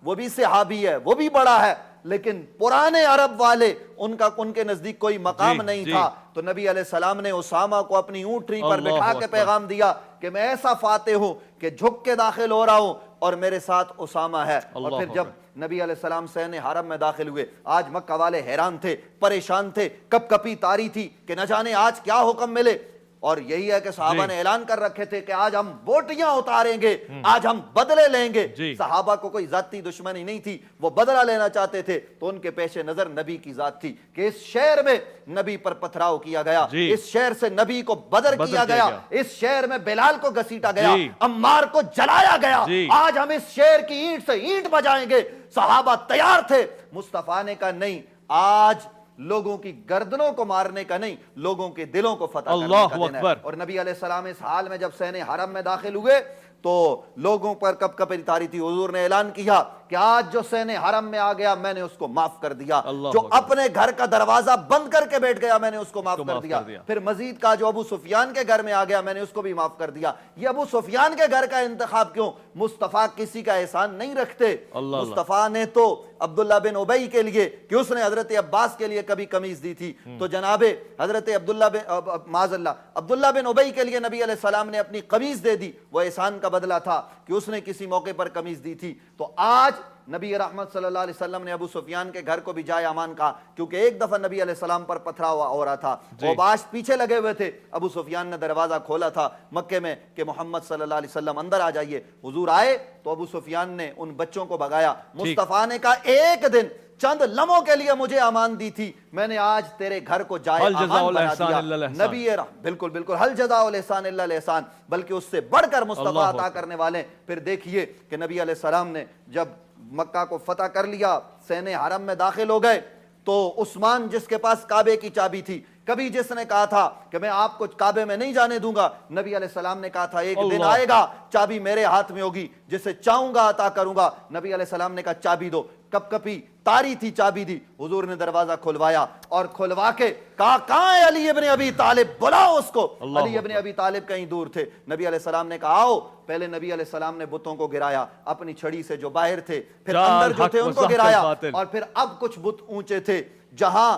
وہ بھی صحابی ہے، وہ بھی بڑا ہے، لیکن پرانے عرب والے ان کے نزدیک کوئی مقام نہیں تھا۔ تو نبی علیہ السلام نے اسامہ کو اپنی اونٹنی پر بٹھا کے پیغام دیا کہ میں ایسا فاتح ہوں کہ جھک کے داخل ہو رہا ہوں اور میرے ساتھ اسامہ ہے۔ اور پھر جب نبی علیہ السلام صحن حرم میں داخل ہوئے، آج مکہ والے حیران تھے، پریشان تھے، کپ کپی تاری تھی کہ نہ جانے آج کیا حکم ملے، اور یہی ہے کہ صحابہ نے اعلان کر رکھے تھے کہ آج ہم بوٹیاں اتاریں گے، آج ہم بدلے لیں گے۔ صحابہ کو کوئی ذاتی دشمنی نہیں تھی، وہ بدلہ لینا چاہتے تھے، تو ان کے پیش نظر نبی کی ذات تھی کہ اس شہر میں نبی پر پتھراؤ کیا گیا، اس شہر سے نبی کو بدر کیا گیا، اس شہر میں بلال کو گھسیٹا گیا، عمار کو جلایا گیا، آج ہم اس شہر کی اینٹ سے اینٹ بجائیں گے۔ صحابہ تیار تھے، مصطفیٰ نے کہا نہیں، آج لوگوں کی گردنوں کو مارنے کا نہیں، لوگوں کے دلوں کو فتح کرنے کا دن ہے۔ اور نبی علیہ السلام اس حال میں جب صحن حرم میں داخل ہوئے تو لوگوں پر کپ کپی تاری تھی۔ حضور نے اعلان کیا کہ آج جو صحن حرم میں آ گیا میں نے اس کو معاف کر دیا، جو اپنے گھر کا دروازہ بند کر کے بیٹھ گیا میں نے اس کو معاف کر دیا۔ پھر مزید کہا جو ابو سفیان کے گھر میں آ گیا میں نے اس کو بھی معاف کر دیا۔ یہ ابو سفیان کے گھر کا انتخاب کیوں؟ مصطفیٰ کسی کا احسان نہیں رکھتے۔ مصطفیٰ نے تو عبداللہ بن ابی کے لیے کہ اس نے حضرت عباس کے لیے کبھی قمیض دی تھی، تو جناب حضرت عبداللہ بن ابی کے لیے نبی علیہ السلام نے اپنی قمیض دے دی، وہ احسان کا بدلہ تھا کہ اس نے کسی موقع پر قمیض دی تھی۔ تو آج نبی رحمت صلی اللہ علیہ وسلم نے ابو سفیان کے گھر کو بھی جائے امان کہا، کیونکہ ایک دفعہ نبی علیہ السلام پر پتھراؤ ہو رہا تھا، اوباش پیچھے لگے ہوئے تھے، ابو سفیان نے دروازہ کھولا تھا مکے میں کہ محمد صلی اللہ علیہ وسلم اندر آ جائیے۔ حضور آئے تو ابو سفیان نے ان بچوں کو بھگایا۔ مصطفیٰ نے کہا ایک دن چند لمحوں کے لیے مجھے امان دی تھی، میں نے آج تیرے گھر کو جائے امان بنا دیا۔ نبی بالکل حل جزاء الاحسان الا الاحسان، بلکہ اس سے بڑھ کر مصطفیٰ عطا کرنے والے۔ پھر دیکھیے کہ نبی علیہ السلام نے جب مکہ کو فتح کر لیا، صحن حرم میں داخل ہو گئے، تو عثمان جس کے پاس کعبے کی چابی تھی، کبھی جس نے کہا تھا کہ میں آپ کو کعبے میں نہیں جانے دوں گا، نبی علیہ السلام نے کہا تھا ایک دن اللہ۔ آئے گا چابی میرے ہاتھ میں ہوگی، جسے چاہوں گا عطا کروں گا۔ نبی علیہ السلام نے کہا چابی دو، کپ کپی تاری تھی، چابی دی، حضور نے دروازہ کھلوایا اور کھلوا کے کہا کہاں ہے علی ابن ابی طالب، بلاؤ اس کو۔ علی ابن ابی طالب کہیں دور تھے، نبی علیہ السلام نے کہا آؤ۔ پہلے نبی علیہ السلام نے بتوں کو گرایا اپنی چھڑی سے، جو باہر تھے، پھر اندر جو تھے ان کو گرایا، اور پھر اب کچھ بت اونچے تھے جہاں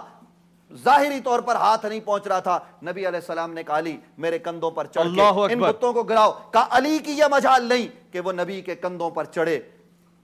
ظاہری طور پر ہاتھ نہیں پہنچ رہا تھا۔ نبی علیہ السلام نے کہا علی میرے کندھوں پر چڑھ کے ان بتوں کو گراؤ۔ کہا علی کی یہ مجال نہیں کہ وہ نبی کے کندھوں پر چڑھے۔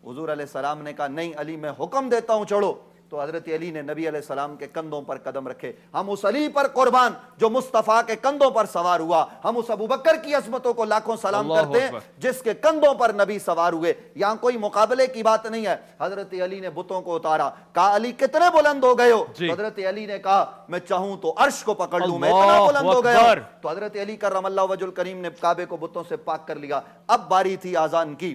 حضور علیہ السلام نے کہا نہیں علی میں حکم دیتا ہوں چڑھو۔ تو حضرت علی نے نبی علیہ السلام کے کندھوں پر قدم رکھے۔ ہم اس علی پر قربان جو مصطفیٰ کے کندھوں پر سوار ہوا، ہم اس ابو بکر کی عظمتوں کو لاکھوں سلام کرتے ہیں جس کے کندھوں پر نبی سوار ہوئے۔ یہاں کوئی مقابلے کی بات نہیں ہے۔ حضرت علی نے بتوں کو اتارا، کہا علی کتنے بلند ہو گئے ہو؟ تو حضرت علی نے کہا میں چاہوں تو عرش کو پکڑ لوں، میں اتنا بلند ہو گیا ہوں۔ تو حضرت علی کرم اللہ وجہ الکریم نے کعبے کو بتوں سے پاک کر لیا۔ اب باری تھی آذان کی۔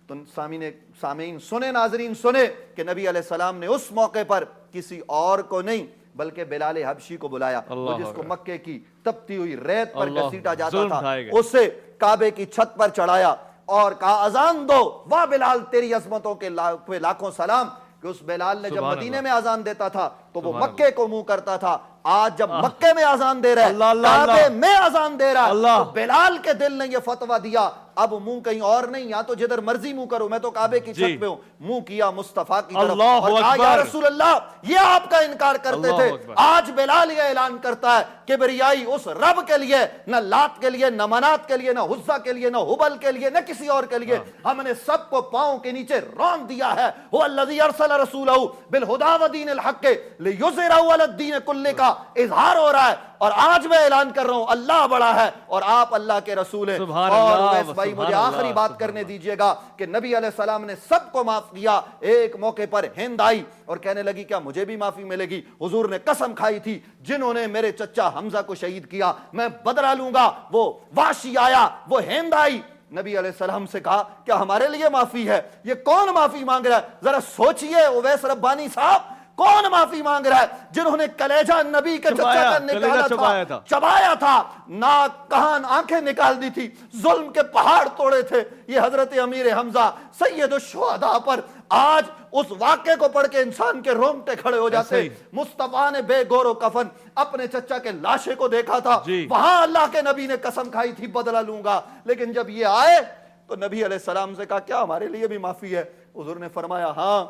تو سامعین سنے، ناظرین سنے کہ نبی علیہ السلام نے اس موقع پر کسی اور کو نہیں بلکہ بلال حبشی کو بلایا، وہ جس کو مکے کی تپتی ہوئی ریت پر گھسیٹا جاتا تھا، اسے کعبے کی چھت پر چڑھایا اور کہا اذان دو۔ واہ بلال تیری عظمتوں کے لاکھوں سلام، کہ اس بلال نے جب مدینے میں اذان دیتا تھا تو وہ مکے کو منہ کرتا تھا، آج جب مکے میں اذان دے رہا ہے، کعبے میں اذان دے رہا ہے، تو بلال کے دل نے یہ فتویٰ دیا اب منہ کہیں اور نہیں، یا تو جدھر مرضی منہ کرو، میں تو کعبے کی چھت پہ ہوں۔ منہ کیا مصطفیٰ کی طرف اور کہا یا رسول اللہ یہ آپ کا انکار کرتے تھے، آج بلال یہ اعلان کرتا ہے کبریائی اس رب کے لیے، نہ لات کے لیے، نہ منات کے لیے، نہ عزا کے لیے، نہ حبل کے لیے، نہ کسی اور کے لیے، ہم نے سب کو پاؤں کے نیچے رون دیا ہے۔ هو الذی ارسل رسولہ بالہدی ودین الحق لیظہرہ علی الدین کلہ کا اظہار ہو رہا ہے، اور آج میں اعلان کر رہا ہوں اللہ بڑا ہے اور آپ اللہ کے رسول ہیں۔ اور اویس بھائی مجھے آخری بات کرنے دیجئے گا کہ نبی علیہ السلام نے سب کو معاف کیا۔ ایک موقع پر ہند آئی اور کہنے لگی کیا مجھے بھی معافی ملے گی؟ حضور نے قسم کھائی تھی جنہوں نے میرے چچا حمزہ کو شہید کیا میں بدلہ لوں گا۔ وہ وحشی آیا، وہ ہند آئی، نبی علیہ السلام سے کہا کیا ہمارے لیے معافی ہے؟ یہ کون معافی مانگ رہا ہے؟ ذرا سوچئے اویس ربانی صاحب، کون معافی مانگ رہا ہے؟ جنہوں نے کلیجہ نبی کے چچا کا نکالا تھا، چبایا تھا، ناک کان آنکھیں نکال دی تھی، ظلم کے پہاڑ توڑے تھے، یہ حضرت امیر حمزہ سید الشہداء پر۔ آج اس واقعے کو پڑھ کے انسان کے رونگٹے کھڑے ہو جاتے۔ مصطفیٰ نے بے گور و کفن اپنے چچا کے لاشے کو دیکھا تھا، وہاں اللہ کے نبی نے قسم کھائی تھی بدلہ لوں گا، لیکن جب یہ آئے تو نبی علیہ السلام سے کہا کیا ہمارے لیے بھی معافی ہے؟ حضور نے فرمایا ہاں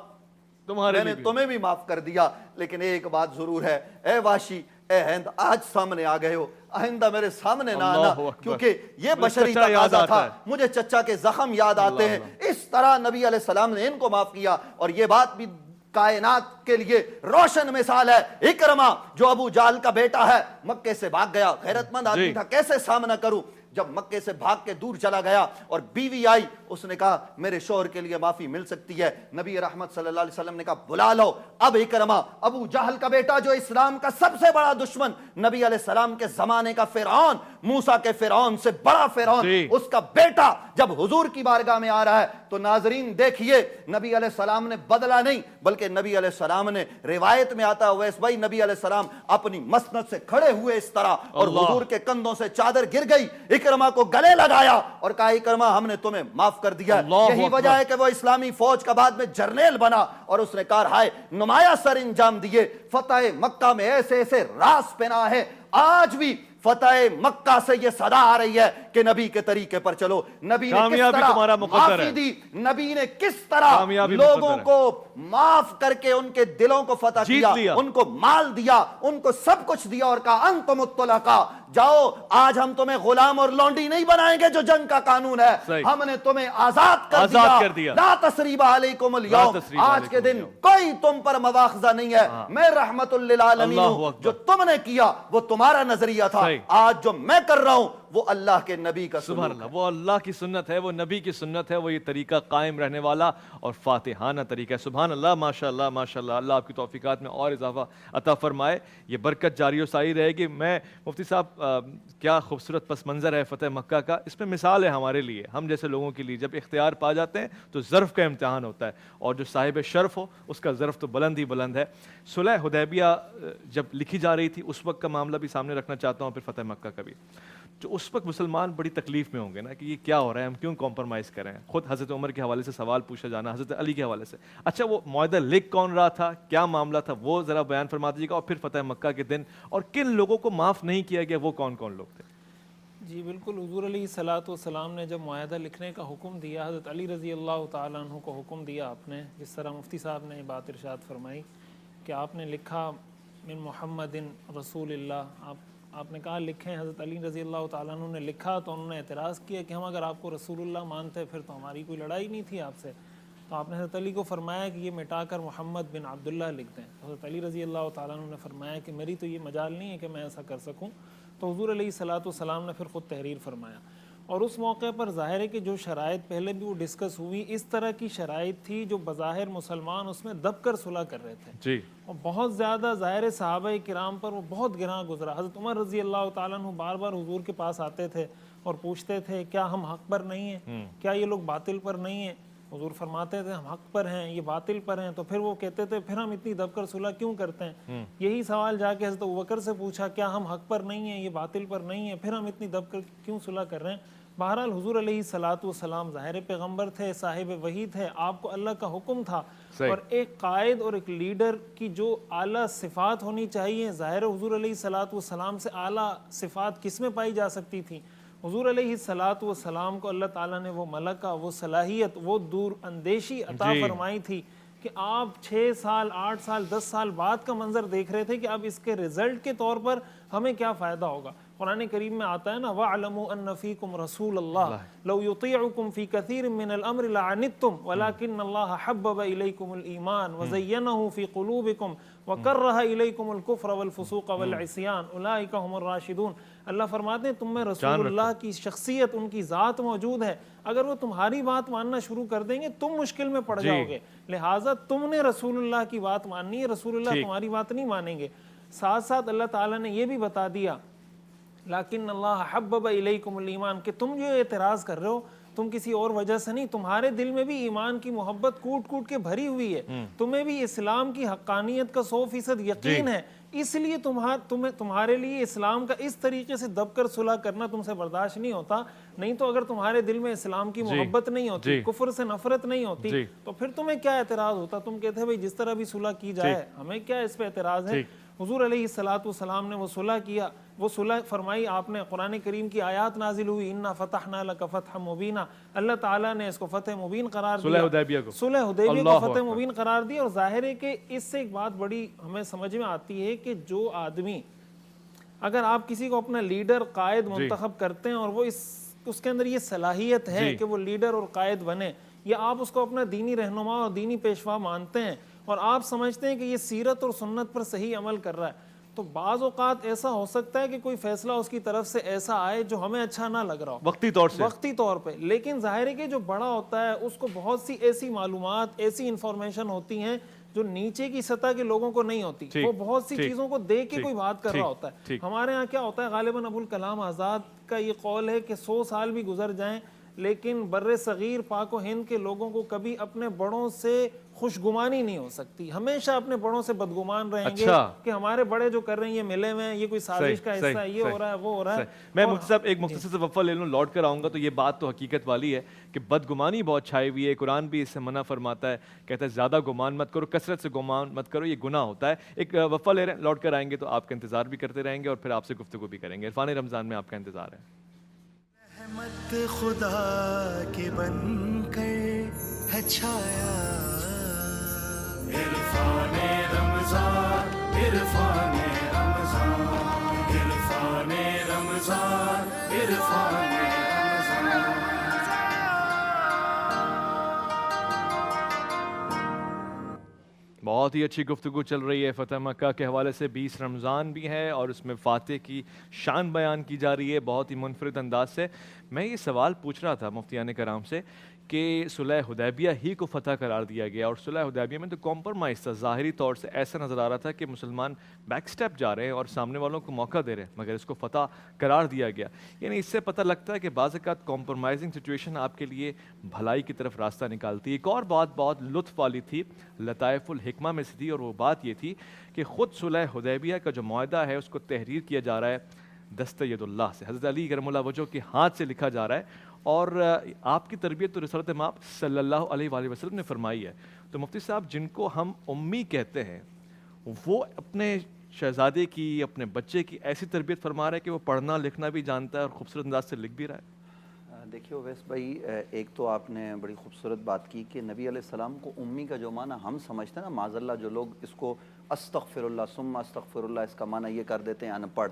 میں نے تمہیں بھی معاف کر دیا، لیکن ایک بات ضرور ہے، اے واشی، اے ہند، آج سامنے آ گئے ہو، آئندہ میرے سامنے نہ آنا، کیونکہ یہ بشری تقاضا تھا، مجھے چچا کے زخم یاد آتے ہیں۔ اس طرح نبی علیہ السلام نے ان کو معاف کیا، اور یہ بات بھی کائنات کے لیے روشن مثال ہے۔ اکرمہ جو ابو جہل کا بیٹا ہے، مکے سے بھاگ گیا، غیرت مند آدمی تھا، کیسے سامنا کروں؟ جب مکے سے بھاگ کے دور چلا گیا اور بیوی آئی، اس نے کہا میرے شوہر کے لیے معافی مل سکتی ہے۔ نبی رحمت صلی اللہ علیہ وسلم نے کہا بلا لو۔ اب اکرمہ ابو جہل کا بیٹا جو اسلام کا سب سے بڑا دشمن، نبی علیہ السلام کے زمانے کا فرعون، موسیٰ کے فرعون سے بڑا فرعون، اس کا بیٹا جب حضور کی بارگاہ میں آ رہا ہے تو ناظرین دیکھیے نبی علیہ السلام نے بدلہ نہیں بلکہ نبی علیہ السلام نے، روایت میں آتا ہے اویس بھائی، نبی علیہ السلام اپنی مسند سے کھڑے ہوئے اس طرح اور حضور کے کندھوں سے چادر گر گئی، اکرمہ کو گلے لگایا اور کہا اکرمہ ہم نے تمہیں معاف کر دیا۔ یہی وجہ ہے کہ وہ اسلامی فوج کا بعد میں جرنیل بنا، اور اس نے کہا ہائے نمایاں سر انجام دیے، فتح مکہ میں ایسے ایسے راز پہنا ہے۔ آج بھی فتح مکہ سے یہ صدا آ رہی ہے کہ نبی کے طریقے پر چلو۔ نبی نے کس طرح معافی دی، نبی نے کس طرح لوگوں کو معاف کر کے ان کے دلوں کو فتح کیا، ان کو مال دیا، ان کو سب کچھ دیا، اور کہا انتم الطلقاء، جاؤ آج ہم تمہیں غلام اور لونڈی نہیں بنائیں گے جو جنگ کا قانون ہے، ہم نے تمہیں آزاد کر دیا۔ لا تثریب علیکم اليوم، آج کے دن کوئی تم پر مواخذہ نہیں ہے، میں رحمت للعالمین ہوں، جو تم نے کیا وہ تمہارا نظریہ تھا، آج جو میں کر رہا ہوں وہ اللہ کے نبی کا سبحان سلوک اللہ، وہ اللہ کی سنت ہے، وہ نبی کی سنت ہے، وہ یہ طریقہ قائم رہنے والا اور فاتحانہ طریقہ ہے۔ سبحان اللہ، ماشاء اللہ ماشاء اللہ، اللہ آپ کی توفیقات میں اور اضافہ عطا فرمائے، یہ برکت جاری و ساری رہے گی۔ میں مفتی صاحب کیا خوبصورت پس منظر ہے فتح مکہ کا، اس میں مثال ہے ہمارے لیے، ہم جیسے لوگوں کے لیے، جب اختیار پا جاتے ہیں تو ظرف کا امتحان ہوتا ہے، اور جو صاحب شرف ہو اس کا ظرف تو بلند ہی بلند ہے۔ صلح حدیبیہ جب لکھی جا رہی تھی اس وقت کا معاملہ بھی سامنے رکھنا چاہتا ہوں، پھر فتح مکہ کا بھی۔ جو اس وقت مسلمان بڑی تکلیف میں ہوں گے نا کہ یہ کیا ہو رہا ہے، ہم کیوں کمپرمائز کریں، خود حضرت عمر کے حوالے سے سوال پوچھا جانا، حضرت علی کے حوالے سے۔ اچھا وہ معاہدہ لکھ کون رہا تھا، کیا معاملہ تھا، وہ ذرا بیان فرما دیجیے گا، اور پھر فتح مکہ کے دن اور کن لوگوں کو معاف نہیں کیا گیا، وہ کون کون لوگ تھے؟ جی بالکل، حضور علیہ الصلاۃ والسلام نے جب معاہدہ لکھنے کا حکم دیا، حضرت علی رضی اللہ تعالیٰ عنہ کو حکم دیا آپ نے، جس طرح مفتی صاحب نے یہ بات ارشاد فرمائی کہ آپ نے لکھا من محمد رسول اللہ، آپ نے کہا لکھیں، حضرت علی رضی اللہ تعالیٰ عنہ نے لکھا تو انہوں نے اعتراض کیا کہ ہم اگر آپ کو رسول اللہ مانتے پھر تو ہماری کوئی لڑائی نہیں تھی آپ سے، تو آپ نے حضرت علی کو فرمایا کہ یہ مٹا کر محمد بن عبداللہ لکھ دیں۔ حضرت علی رضی اللہ تعالیٰ عنہ نے فرمایا کہ میری تو یہ مجال نہیں ہے کہ میں ایسا کر سکوں، تو حضور علیہ الصلاۃ والسلام نے پھر خود تحریر فرمایا، اور اس موقع پر ظاہر ہے کہ جو شرائط پہلے بھی وہ ڈسکس ہوئی، اس طرح کی شرائط تھی جو بظاہر مسلمان اس میں دب کر صلح کر رہے تھے، جی، اور بہت زیادہ ظاہر صحابہ کرام پر وہ بہت گراں گزرا۔ حضرت عمر رضی اللہ تعالیٰ عنہ بار بار حضور کے پاس آتے تھے اور پوچھتے تھے کیا ہم حق پر نہیں ہیں، کیا یہ لوگ باطل پر نہیں ہیں؟ حضور فرماتے تھے ہم حق پر ہیں، یہ باطل پر ہیں، تو پھر وہ کہتے تھے پھر ہم اتنی دب کر صلح کیوں کرتے ہیں؟ یہی سوال جا کے حضرت ابوبکر سے پوچھا کیا ہم حق پر نہیں ہیں، یہ باطل پر نہیں ہیں، پھر ہم اتنی دب کر کیوں صلح کر رہے ہیں؟ بہرحال حضور علیہ الصلاۃ والسلام ظاہر پیغمبر تھے، صاحب وحی تھے، آپ کو اللہ کا حکم تھا، اور ایک قائد اور ایک لیڈر کی جو اعلیٰ صفات ہونی چاہیے، ظاہر حضور علیہ الصلاۃ والسلام سے اعلیٰ صفات کس میں پائی جا سکتی تھی؟ حضور علیہ الصلاۃ والسلام کو اللہ تعالیٰ نے وہ ملکہ، وہ صلاحیت، وہ دور اندیشی عطا فرمائی تھی کہ آپ 6 سال 8 سال 10 سال بعد کا منظر دیکھ رہے تھے کہ اب اس کے رزلٹ کے طور پر ہمیں کیا فائدہ ہوگا۔ قرآن کریم میں آتا ہے نا وَاعْلَمُوا أَنَّ فِيكُمْ رَسُولَ اللَّهِ لَوْ يُطِيعُكُمْ فِي كَثِيرٍ مِّنَ الْأَمْرِ لَعَنِتُّمْ وَلَكِنَّ اللَّهَ حَبَّبَ إِلَيْكُمُ الْإِيمَانَ وَزَيَّنَهُ فِي قُلُوبِكُمْ وَكَرَّهَ إِلَيْكُمُ الْكُفْرَ وَالْفُسُوقَ وَالْعِصْيَانَ أُولَٰئِكَ هُمُ الرَّاشِدُونَ۔ اللہ فرماتے ہیں تم میں رسول اللہ کی شخصیت، ان کی ذات موجود ہے، اگر وہ تمہاری بات ماننا شروع کر دیں گے تم مشکل میں پڑ جاؤ گے، لہٰذا تم نے رسول اللہ کی بات ماننی ہے، رسول اللہ تمہاری بات نہیں مانیں گے۔ ساتھ ساتھ اللہ تعالیٰ نے یہ بھی بتا دیا لیکن اللہ حبب الیکم الایمان، کہ تم جو اعتراض کر رہے ہو تم کسی اور وجہ سے نہیں، تمہارے دل میں بھی ایمان کی محبت کوٹ کوٹ کے بھری ہوئی ہے، تمہیں بھی اسلام کی حقانیت کا 100% یقین ہے، اس لیے تمہارے لیے اسلام کا اس طریقے سے دب کر صلح کرنا تم سے برداشت نہیں ہوتا، نہیں تو اگر تمہارے دل میں اسلام کی محبت نہیں ہوتی، کفر سے نفرت نہیں ہوتی، تو پھر تمہیں کیا اعتراض ہوتا؟ تم کہتے بھائی جس طرح بھی صلح کی جائے، ہمیں کیا اس پہ اعتراض ہے؟ حضور علیہ الصلاۃ والسلام نے وہ صلح کیا، وہ صلح فرمائی آپ نے، قرآن کریم کی آیات نازل ہوئی انا فتحنا لک فتحا مبینا، اللہ تعالیٰ نے اس کو فتح مبین قرار دیا، صلح حدیبیہ کو فتح مبین قرار دیا۔ اور ظاہر ہے کہ اس سے ایک بات بڑی ہمیں سمجھ میں آتی ہے کہ جو آدمی، اگر آپ کسی کو اپنا لیڈر قائد منتخب کرتے ہیں اور وہ اس کے اندر یہ صلاحیت ہے کہ وہ لیڈر اور قائد بنے، یا آپ اس کو اپنا دینی رہنما اور دینی پیشوا مانتے ہیں اور آپ سمجھتے ہیں کہ یہ سیرت اور سنت پر صحیح عمل کر رہا ہے، تو بعض اوقات ایسا ہو سکتا ہے کہ کوئی فیصلہ اس کی طرف سے ایسا آئے جو ہمیں اچھا نہ لگ رہا ہو وقتی طور پہ، لیکن ظاہر ہے کہ جو بڑا ہوتا ہے اس کو بہت سی ایسی معلومات، ایسی انفارمیشن ہوتی ہیں جو نیچے کی سطح کے لوگوں کو نہیں ہوتی، وہ بہت سی چیزوں کو دیکھ کے کوئی بات کر رہا ہوتا ہے۔ ہمارے ہاں کیا ہوتا ہے، غالباً ابوالکلام آزاد کا یہ قول ہے کہ 100 سال بھی گزر جائیں لیکن بر صغیر پاک و ہند کے لوگوں کو کبھی اپنے بڑوں سے خوشگمانی نہیں ہو سکتی، ہمیشہ اپنے بڑوں سے بدگمان رہیں گے کہ ہمارے بڑے جو کر رہے ہیں یہ ملے ہوئے ہیں، یہ کوئی سازش کا حصہ ہے، یہ ہو رہا ہے، وہ ہو رہا ہے۔ میں مفتی صاحب ایک مختصر سے وقفہ لے لوں، لوٹ کر آؤں گا، تو یہ بات تو حقیقت والی ہے کہ بدگمانی بہت چھائی ہوئی ہے، قرآن بھی اس سے منع فرماتا ہے، کہتا ہے زیادہ گمان مت کرو، کثرت سے گمان مت کرو، یہ گناہ ہوتا ہے۔ ایک وقفہ لے رہے ہیں، لوٹ کر آئیں گے تو آپ کا انتظار بھی کرتے رہیں گے اور پھر آپ سے گفتگو بھی کریں گے۔ عرفان رمضان میں آپ کا انتظار ہے۔ رحمت خدا کے بن کر ہے چھایا، عرفان رمضان، عرفان رمضان، عرفان رمضان، عرفان رمضان۔ بہت بہت ہی اچھی گفتگو چل رہی ہے فتح مکہ کے حوالے سے. 20 رمضان بھی ہے اور اس میں فاتح کی شان بیان کی جا رہی ہے بہت ہی منفرد انداز سے. میں یہ سوال پوچھ رہا تھا مفتیان کرام سے کہ صلح حدیبیہ ہی کو فتح قرار دیا گیا اور صلح حدیبیہ میں تو کمپرومائز تھا. ظاہری طور سے ایسا نظر آ رہا تھا کہ مسلمان بیک سٹیپ جا رہے ہیں اور سامنے والوں کو موقع دے رہے ہیں, مگر اس کو فتح قرار دیا گیا. یعنی اس سے پتہ لگتا ہے کہ بعض اوقات کمپرومائزنگ سچویشن آپ کے لیے بھلائی کی طرف راستہ نکالتی ہے. ایک اور بات بہت لطف والی تھی, لطائف الحکمہ میں سے تھی, اور وہ بات یہ تھی کہ خود صلح حدیبیہ کا جو معاہدہ ہے اس کو تحریر کیا جا رہا ہے دست ید اللہ سے, حضرت علی کرم اللہ وجہ کے ہاتھ سے لکھا جا رہا ہے. اور آپ کی تربیت تو رسالت مآب صلی اللہ علیہ وآلہ وسلم نے فرمائی ہے. تو مفتی صاحب, جن کو ہم امی کہتے ہیں وہ اپنے شہزادے کی, اپنے بچے کی ایسی تربیت فرما رہے ہیں کہ وہ پڑھنا لکھنا بھی جانتا ہے اور خوبصورت انداز سے لکھ بھی رہا ہے. دیکھیے اویس بھائی, ایک تو آپ نے بڑی خوبصورت بات کی کہ نبی علیہ السلام کو امی کا جو معنی ہم سمجھتے ہیں نا, معاذ اللہ جو لوگ اس کو استغفر اللہ ثم استغفر اللہ اس کا معنی یہ کر دیتے ہیں ان پڑھ.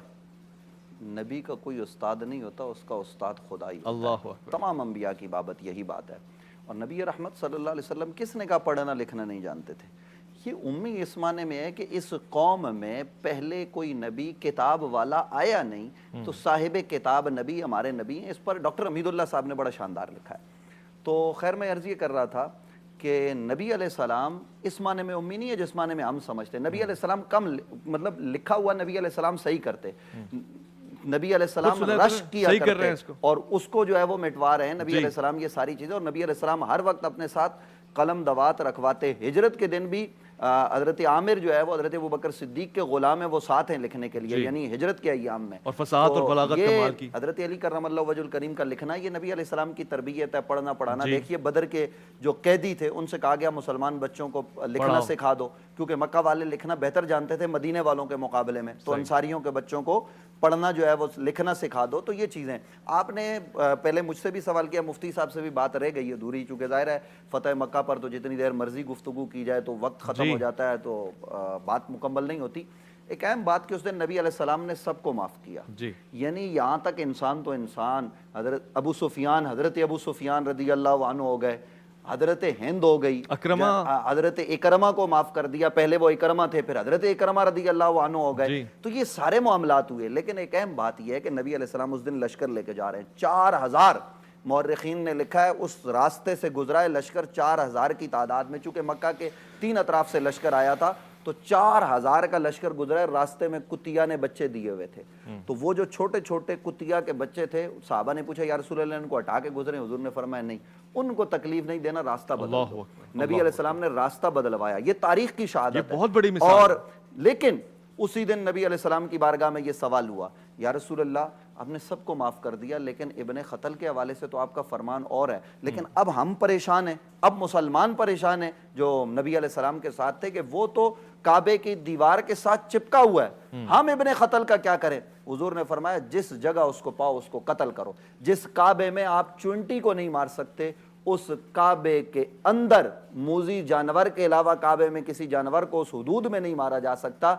نبی کا کوئی استاد نہیں ہوتا, اس کا استاد خدا ہی ہوتا ہے. اللہ اکبر. تمام انبیاء کی بابت یہی بات ہے. اور نبی رحمت صلی اللہ علیہ وسلم کس نے کہا پڑھنا لکھنا نہیں جانتے تھے؟ یہ امی اس معنی میں ہے کہ اس قوم میں پہلے کوئی نبی کتاب والا آیا نہیں تو صاحب کتاب نبی ہمارے نبی ہیں. اس پر ڈاکٹر حمید اللہ صاحب نے بڑا شاندار لکھا ہے. تو خیر میں عرض یہ کر رہا تھا کہ نبی علیہ السلام اس معنی میں امی نہیں ہے جس معنی میں ہم سمجھتے ہیں. نبی علیہ السلام کم مطلب لکھا ہوا نبی علیہ السلام صحیح کرتے, نبی علیہ السلام رشک کیا کرتے اور اس کو جو ہے وہ مٹوا رہے ہیں نبی علیہ السلام یہ ساری چیزیں. اور نبی علیہ السلام ہر وقت اپنے ساتھ قلم دوات رکھواتے. ہجرت کے دن بھی حضرت عامر جو ہے وہ حضرت ابوبکر صدیق کے غلام ہیں, وہ ساتھ ہیں لکھنے کے لیے, یعنی ہجرت کے ایام میں. اور فصاحت اور بلاغت کمال کی. حضرت علی کرم اللہ وجہ الکریم کا لکھنا یہ نبی علیہ السلام کی تربیت ہے, پڑھنا پڑھانا. دیکھیے بدر کے جو قیدی تھے ان سے کہا گیا مسلمان بچوں کو لکھنا سکھا دو, کیونکہ مکہ والے لکھنا بہتر جانتے تھے مدینے والوں کے مقابلے میں, تو انصاریوں کے بچوں کو پڑھنا جو ہے وہ لکھنا سکھا دو. تو یہ چیزیں آپ نے پہلے مجھ سے بھی سوال کیا, مفتی صاحب سے بھی بات رہ گئی ادھوری, چونکہ ظاہر ہے فتح مکہ پر تو جتنی دیر مرضی گفتگو کی جائے تو وقت ختم ہو جاتا ہے, تو بات مکمل نہیں ہوتی. ایک اہم بات کہ اس دن نبی علیہ السلام نے سب کو معاف کیا. یعنی یہاں تک انسان تو انسان, حضرت ابو سفیان رضی اللہ عنہ ہو گئے, حضرت ہند ہو گئی, حضرت اکرمہ کو معاف کر دیا, پہلے وہ اکرمہ تھے پھر حضرت اکرمہ رضی اللہ عنہ ہو گئے. تو یہ سارے معاملات ہوئے. لیکن ایک اہم بات یہ ہے کہ نبی علیہ السلام اس دن لشکر لے کے جا رہے ہیں, 4000 مورخین نے لکھا ہے اس راستے سے گزرا ہے لشکر 4000 کی تعداد میں. چونکہ مکہ کے 3 اطراف سے لشکر آیا تھا تو 4000 کا لشکر گزرا ہے. راستے میں کتیا نے بچے دیے ہوئے تھے, تو وہ جو چھوٹے چھوٹے کتیا کے بچے تھے, صحابہ نے پوچھا یا رسول اللہ ان کو ہٹا کے گزرے؟ حضور نے فرمایا نہیں, ان کو تکلیف نہیں دینا, راستہ بدل دو. نبی علیہ السلام نے راستہ بدلوایا. یہ تاریخ کی شہادت ہے, بہت بڑی مثال. اور لیکن اسی دن نبی علیہ السلام کی بارگاہ میں یہ سوال ہوا, یا رسول اللہ آپ نے سب کو معاف کر دیا لیکن ابن قتل کے حوالے سے تو آپ کا فرمان اور ہے, لیکن اب ہم پریشان ہیں, اب مسلمان پریشان ہیں جو نبی علیہ السلام کے ساتھ تھے, کہ وہ تو کعبے کی دیوار کے ساتھ چپکا ہوا ہے, ہم ابن قتل کا کیا کریں؟ حضور نے فرمایا جس جگہ اس کو پاؤ اس کو قتل کرو. جس کعبے میں آپ چونٹی کو نہیں مار سکتے, اس کعبے کے اندر موذی جانور کے علاوہ کعبے میں کسی جانور کو اس حدود میں نہیں مارا جا سکتا.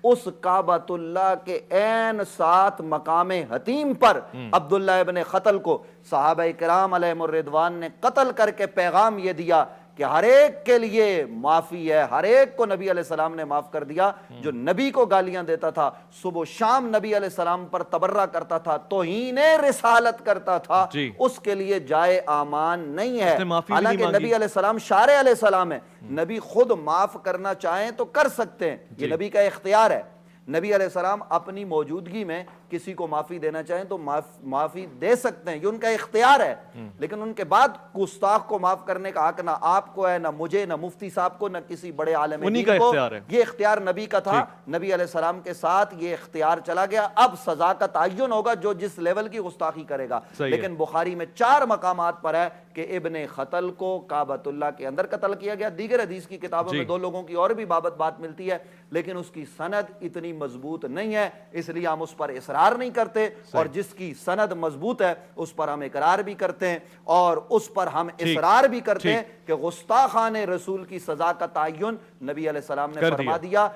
اس کعبۃ اللہ کے عین ساتھ مقام حتیم پر عبداللہ ابن قتل کو صحابہ کرام علیہم الرضوان نے قتل کر کے پیغام یہ دیا کہ ہر ایک کے لیے معافی ہے, ہر ایک کو نبی علیہ السلام نے معاف کر دیا. جو نبی کو گالیاں دیتا تھا, صبح و شام نبی علیہ السلام پر تبرہ کرتا تھا, توہین رسالت کرتا تھا, اس کے لیے جائے امان نہیں ہے. حالانکہ نبی علیہ السلام شارع علیہ السلام ہے, نبی خود معاف کرنا چاہیں تو کر سکتے ہیں, یہ نبی کا اختیار ہے. نبی علیہ السلام اپنی موجودگی میں کسی کو معافی دینا چاہیں تو معافی دے سکتے ہیں, یہ ان کا اختیار ہے. لیکن ان کے بعد گستاخ کو معاف کرنے کا حق نہ آپ کو ہے, نہ مجھے, نہ مفتی صاحب کو, نہ کسی بڑے عالم دین کو. یہ اختیار نبی کا تھا, نبی علیہ السلام کے ساتھ یہ اختیار چلا گیا. اب سزا کا تعین ہوگا جو جس لیول کی گستاخی کرے گا. لیکن بخاری میں 4 مقامات پر ہے کہ ابن قتل کو کعبۃ اللہ کے اندر قتل کیا گیا. دیگر حدیث کی کتابوں میں 2 لوگوں کی اور بھی بات ملتی ہے, لیکن اس کی سند اتنی مضبوط نہیں ہے, اس لیے ہم اس پر اصرار نہیں کرتے. اور جس کی سند مضبوط ہے اس پر ہم اقرار بھی کرتے ہیں اور اس پر ہم اصرار بھی کرتے ہیں کہ گستاخان رسول کی سزا کا تعین نبی علیہ السلام نے فرما دیا.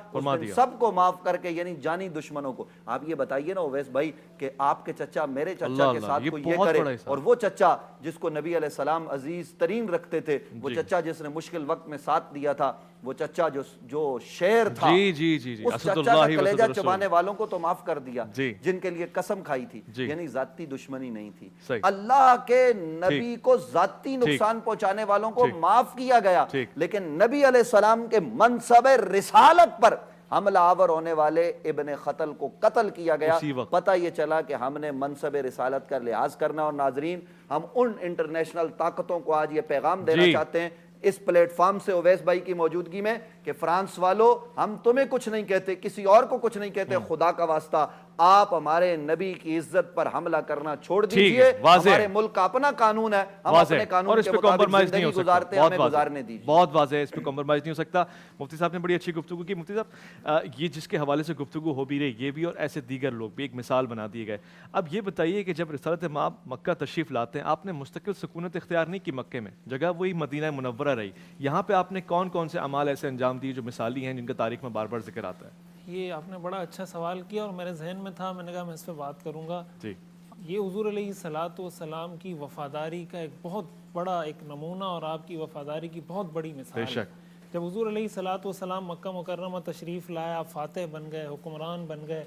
سب کو معاف کر کے, یعنی جانی دشمنوں کو. آپ یہ بتائیے نا اویس بھائی کہ آپ کے چچا میرے چچا کے ساتھ کو یہ کرے, اور وہ چچا جس کو نبی علیہ السلام عزیز ترین رکھتے تھے, وہ چچا جس نے مشکل وقت میں ساتھ دیا تھا, وہ چچا جو شیر تھا، جی جی جی جی، اس اسد چچا کا اللہ کلیجہ واسد رسول، چبانے والوں کو تو معاف کر دیا، جی جن کے لیے قسم کھائی تھی، جی، یعنی ذاتی دشمنی نہیں تھی، صحیح، اللہ کے نبی کو ذاتی نقصان پہنچانے والوں کو معاف کیا گیا، ٹھیک، لیکن نبی علیہ السلام کے منصب رسالت پر حملہ آور ہونے والے ابن خطل کو قتل کیا گیا۔ اسی وقت پتہ یہ چلا کہ ہم نے منصب رسالت کا لحاظ کرنا، اور ناظرین ہم ان انٹرنیشنل طاقتوں کو آج یہ پیغام دینا جی چاہتے ہیں اس پلیٹ فارم سے اویس بھائی کی موجودگی میں کہ فرانس والو، ہم تمہیں کچھ نہیں کہتے، کسی اور کو کچھ نہیں کہتے، خدا کا واسطہ آپ ہمارے نبی کی عزت پر حملہ کرنا چھوڑ دیجئے، ہمارے ملک کا اپنا قانون ہے، ہم اپنے قانون کے مطابق زندگی گزارتے ہیں، ہمیں گزارنے دیجئے۔ بہت واضح ہے، اس پہ کمپرومائز نہیں ہو سکتا۔ مفتی صاحب نے بڑی اچھی گفتگو کی۔ مفتی صاحب یہ جس کے حوالے سے گفتگو ہو بھی رہی، یہ بھی اور ایسے دیگر لوگ بھی ایک مثال بنا دیے گئے۔ اب یہ بتائیے کہ جب رسالت مآب مکہ تشریف لاتے ہیں، آپ نے مستقل سکونت اختیار نہیں کی مکے میں، جگہ وہی مدینہ منورہ رہی، یہاں پہ آپ نے کون کون سے اعمال ایسے انجام دیے جو مثالی ہیں، جن کا تاریخ میں بار بار ذکر آتا ہے؟ یہ آپ نے بڑا اچھا سوال کیا اور میرے ذہن میں تھا، میں نے کہا میں اس پہ بات کروں گا۔ جی، یہ حضور علیہ الصلاۃ والسلام کی وفاداری کا ایک بہت بڑا ایک نمونہ اور آپ کی وفاداری کی بہت بڑی مثال ہے۔ جب حضور علیہ الصلاۃ والسلام مکہ مکرمہ تشریف لائے، آپ فاتح بن گئے، حکمران بن گئے،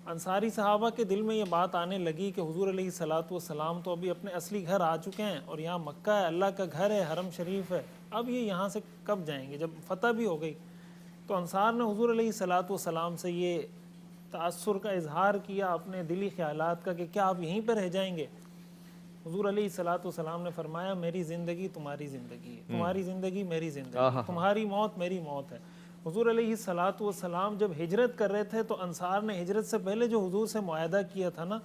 انصاری صحابہ کے دل میں یہ بات آنے لگی کہ حضور علیہ الصلاۃ والسلام تو ابھی اپنے اصلی گھر آ چکے ہیں، اور یہاں مکہ ہے، اللہ کا گھر ہے، حرم شریف ہے، اب یہ یہاں سے کب جائیں گے؟ جب فتح بھی ہو گئی تو انصار نے حضور علیہ الصلاۃ والسلام سے یہ تأثر کا اظہار کیا، اپنے دلی خیالات کا، کہ کیا آپ یہیں پہ رہ جائیں گے؟ حضور علیہ الصلاۃ والسلام نے فرمایا میری زندگی تمہاری زندگی ہے، تمہاری زندگی میری زندگی، تمہاری موت میری موت ہے۔ حضور علیہ الصلاۃ والسلام جب ہجرت کر رہے تھے تو انصار نے ہجرت سے پہلے جو حضور سے معاہدہ کیا تھا نا،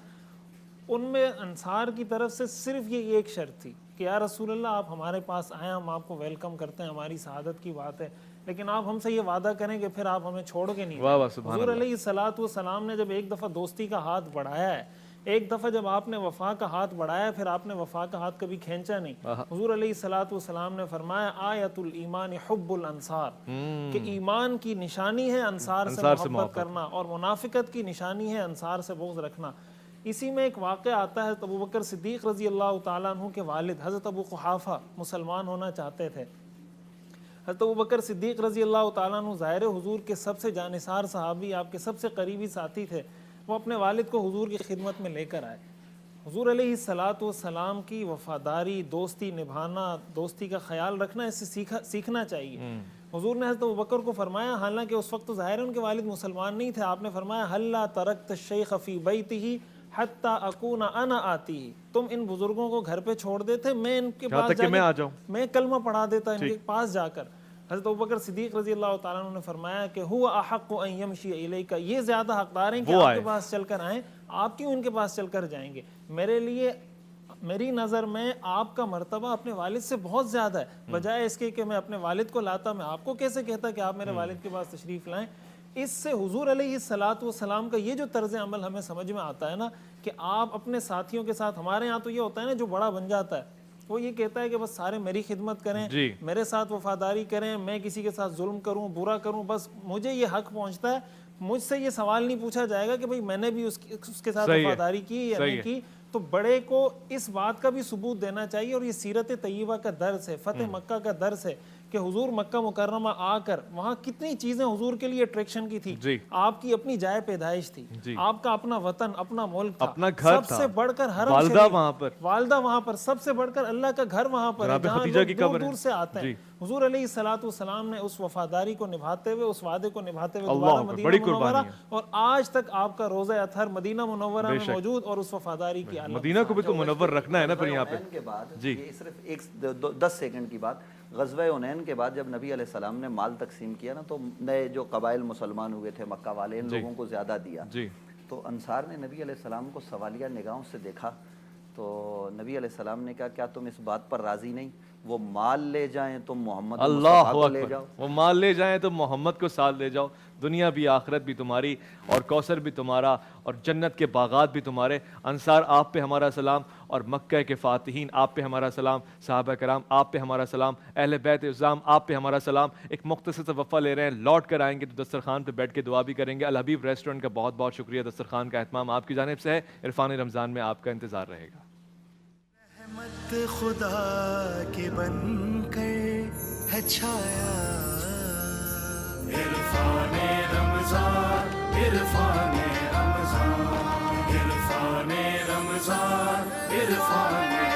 ان میں انصار کی طرف سے صرف یہ ایک شرط تھی کہ یا رسول اللہ آپ ہمارے پاس آئیں، ہم آپ کو ویلکم کرتے ہیں، ہماری سعادت کی بات ہے، لیکن آپ ہم سے یہ وعدہ کریں کہ پھر آپ ہمیں چھوڑ کے نہیں جائیں۔ حضور علیہ الصلاۃ والسلام نے جب ایک دفعہ دوستی کا ہاتھ بڑھایا ہے، ایک دفعہ جب آپ نے وفا کا ہاتھ بڑھایا، پھر آپ نے وفا کا ہاتھ کبھی کھینچا نہیں۔ حضور علیہ الصلاۃ والسلام نے فرمایا آیت الایمان حب الانصار، کہ ایمان کی نشانی ہے انصار سے محبت کرنا، اور منافقت کی نشانی ہے انصار سے بغض رکھنا۔ اسی میں ایک واقعہ آتا ہے، ابو بکر صدیق رضی اللہ تعالیٰ عنہ کے والد حضرت ابو قحافہ مسلمان ہونا چاہتے تھے۔ حضرت ابو بکر صدیق رضی اللہ تعالیٰ عنہ ظاہر حضور کے سب سے جانثار صحابی، آپ کے سب سے قریبی ساتھی تھے، وہ اپنے والد کو حضور کی خدمت میں لے کر آئے۔ حضور علیہ الصلاۃ والسلام کی وفاداری، دوستی نبھانا، دوستی کا خیال رکھنا، اس سے سیکھنا چاہیے۔ حضور نے حضرت ابوبکر کو فرمایا، حالانکہ اس وقت تو ظاہر ان کے والد مسلمان نہیں تھے، آپ نے فرمایا ہلا ترکت الشیخ فی بیتہ حتی اکون انا آتی، تم ان بزرگوں کو گھر پہ چھوڑ دیتے، میں ان کے پاس جا کے میں کلمہ پڑھا دیتا ان کے پاس جا کر۔ حضرت ابوبکر صدیق رضی اللہ تعالیٰ عنہ نے فرمایا کہ هو احق ان یمشی الیک، یہ زیادہ حقدار ہیں کہ آپ کے پاس چل کر آئیں، آپ کیوں ان کے پاس چل کر جائیں گے؟ میرے لیے، میری نظر میں آپ کا مرتبہ اپنے والد سے بہت زیادہ ہے، بجائے اس کے کہ میں اپنے والد کو لاتا، میں آپ کو کیسے کہتا کہ آپ میرے والد کے پاس تشریف لائیں؟ اس سے حضور علیہ الصلاۃ والسلام کا یہ جو طرز عمل ہمیں سمجھ میں آتا ہے نا، کہ آپ اپنے ساتھیوں کے ساتھ، ہمارے ہاں تو یہ ہوتا ہے نا، جو بڑا بن جاتا ہے وہ یہ کہتا ہے کہ بس سارے میری خدمت کریں، میرے ساتھ وفاداری کریں، میں کسی کے ساتھ ظلم کروں، برا کروں، بس مجھے یہ حق پہنچتا ہے، مجھ سے یہ سوال نہیں پوچھا جائے گا کہ بھئی میں نے بھی اس کے ساتھ وفاداری کی یا نہیں کی۔ تو بڑے کو اس بات کا بھی ثبوت دینا چاہیے، اور یہ سیرت طیبہ کا درس ہے، فتح مکہ کا درس ہے کہ حضور مکہ مکرمہ آ کر وہاں کتنی چیزیں حضور کے لیے اٹریکشن کی تھی۔ آپ کی اپنی جائے پیدائش تھی، آپ کا اپنا وطن، اپنا ملک تھا، اپنا گھر تھا، سب سے بڑھ کر حرم شریف، والدہ وہاں پر، سب سے بڑھ کر اللہ کا گھر وہاں پر ہے جہاں لوگ دور دور سے آتے ہیں۔ حضور علیہ الصلاۃ والسلام نے اس وفاداری کو نبھاتے ہوئے، اس وعدے کو نبھاتے ہوئے دوبارہ مدینہ منورہ، اور آج تک آپ کا روضہ اطہر مدینہ منورہ میں موجود، اور اس وفاداری کی علامت مدینہ کو بھی تو منور رکھنا ہے نا پھر یہاں پہ۔ کے بعد یہ صرف 10 سیکنڈ کی بات، غزوہ حنین کے بعد جب نبی علیہ السلام نے مال تقسیم کیا نا، تو نئے جو قبائل مسلمان ہوئے تھے مکہ والے، ان لوگوں کو زیادہ دیا، تو انصار نے نبی علیہ السلام کو سوالیہ نگاہوں سے دیکھا، تو نبی علیہ السلام نے کہا کیا تم اس بات پر راضی نہیں؟ وہ مال لے جائیں تم محمد مصطفیٰ کو لے جاؤ، وہ مال لے جائیں تو محمد کو ساتھ لے جاؤ، دنیا بھی آخرت بھی تمہاری، اور کوثر بھی تمہارا، اور جنت کے باغات بھی تمہارے۔ انصار آپ پہ ہمارا سلام، اور مکہ کے فاتحین آپ پہ ہمارا سلام، صحابہ کرام آپ پہ ہمارا سلام، اہل بیت عظام آپ پہ ہمارا سلام۔ ایک مختصر سا وقفہ لے رہے ہیں، لوٹ کر آئیں گے تو دسترخوان پہ بیٹھ کے دعا بھی کریں گے۔ الحبیب ریسٹورنٹ کا بہت بہت شکریہ، دسترخوان کا اہتمام آپ کی جانب سے ہے۔ عرفان رمضان میں آپ کا انتظار رہے گا۔ رحمت خدا کے بن کر ہے چھایا عرفان رمضان عرفان رمضان عرفان رمضان عرفان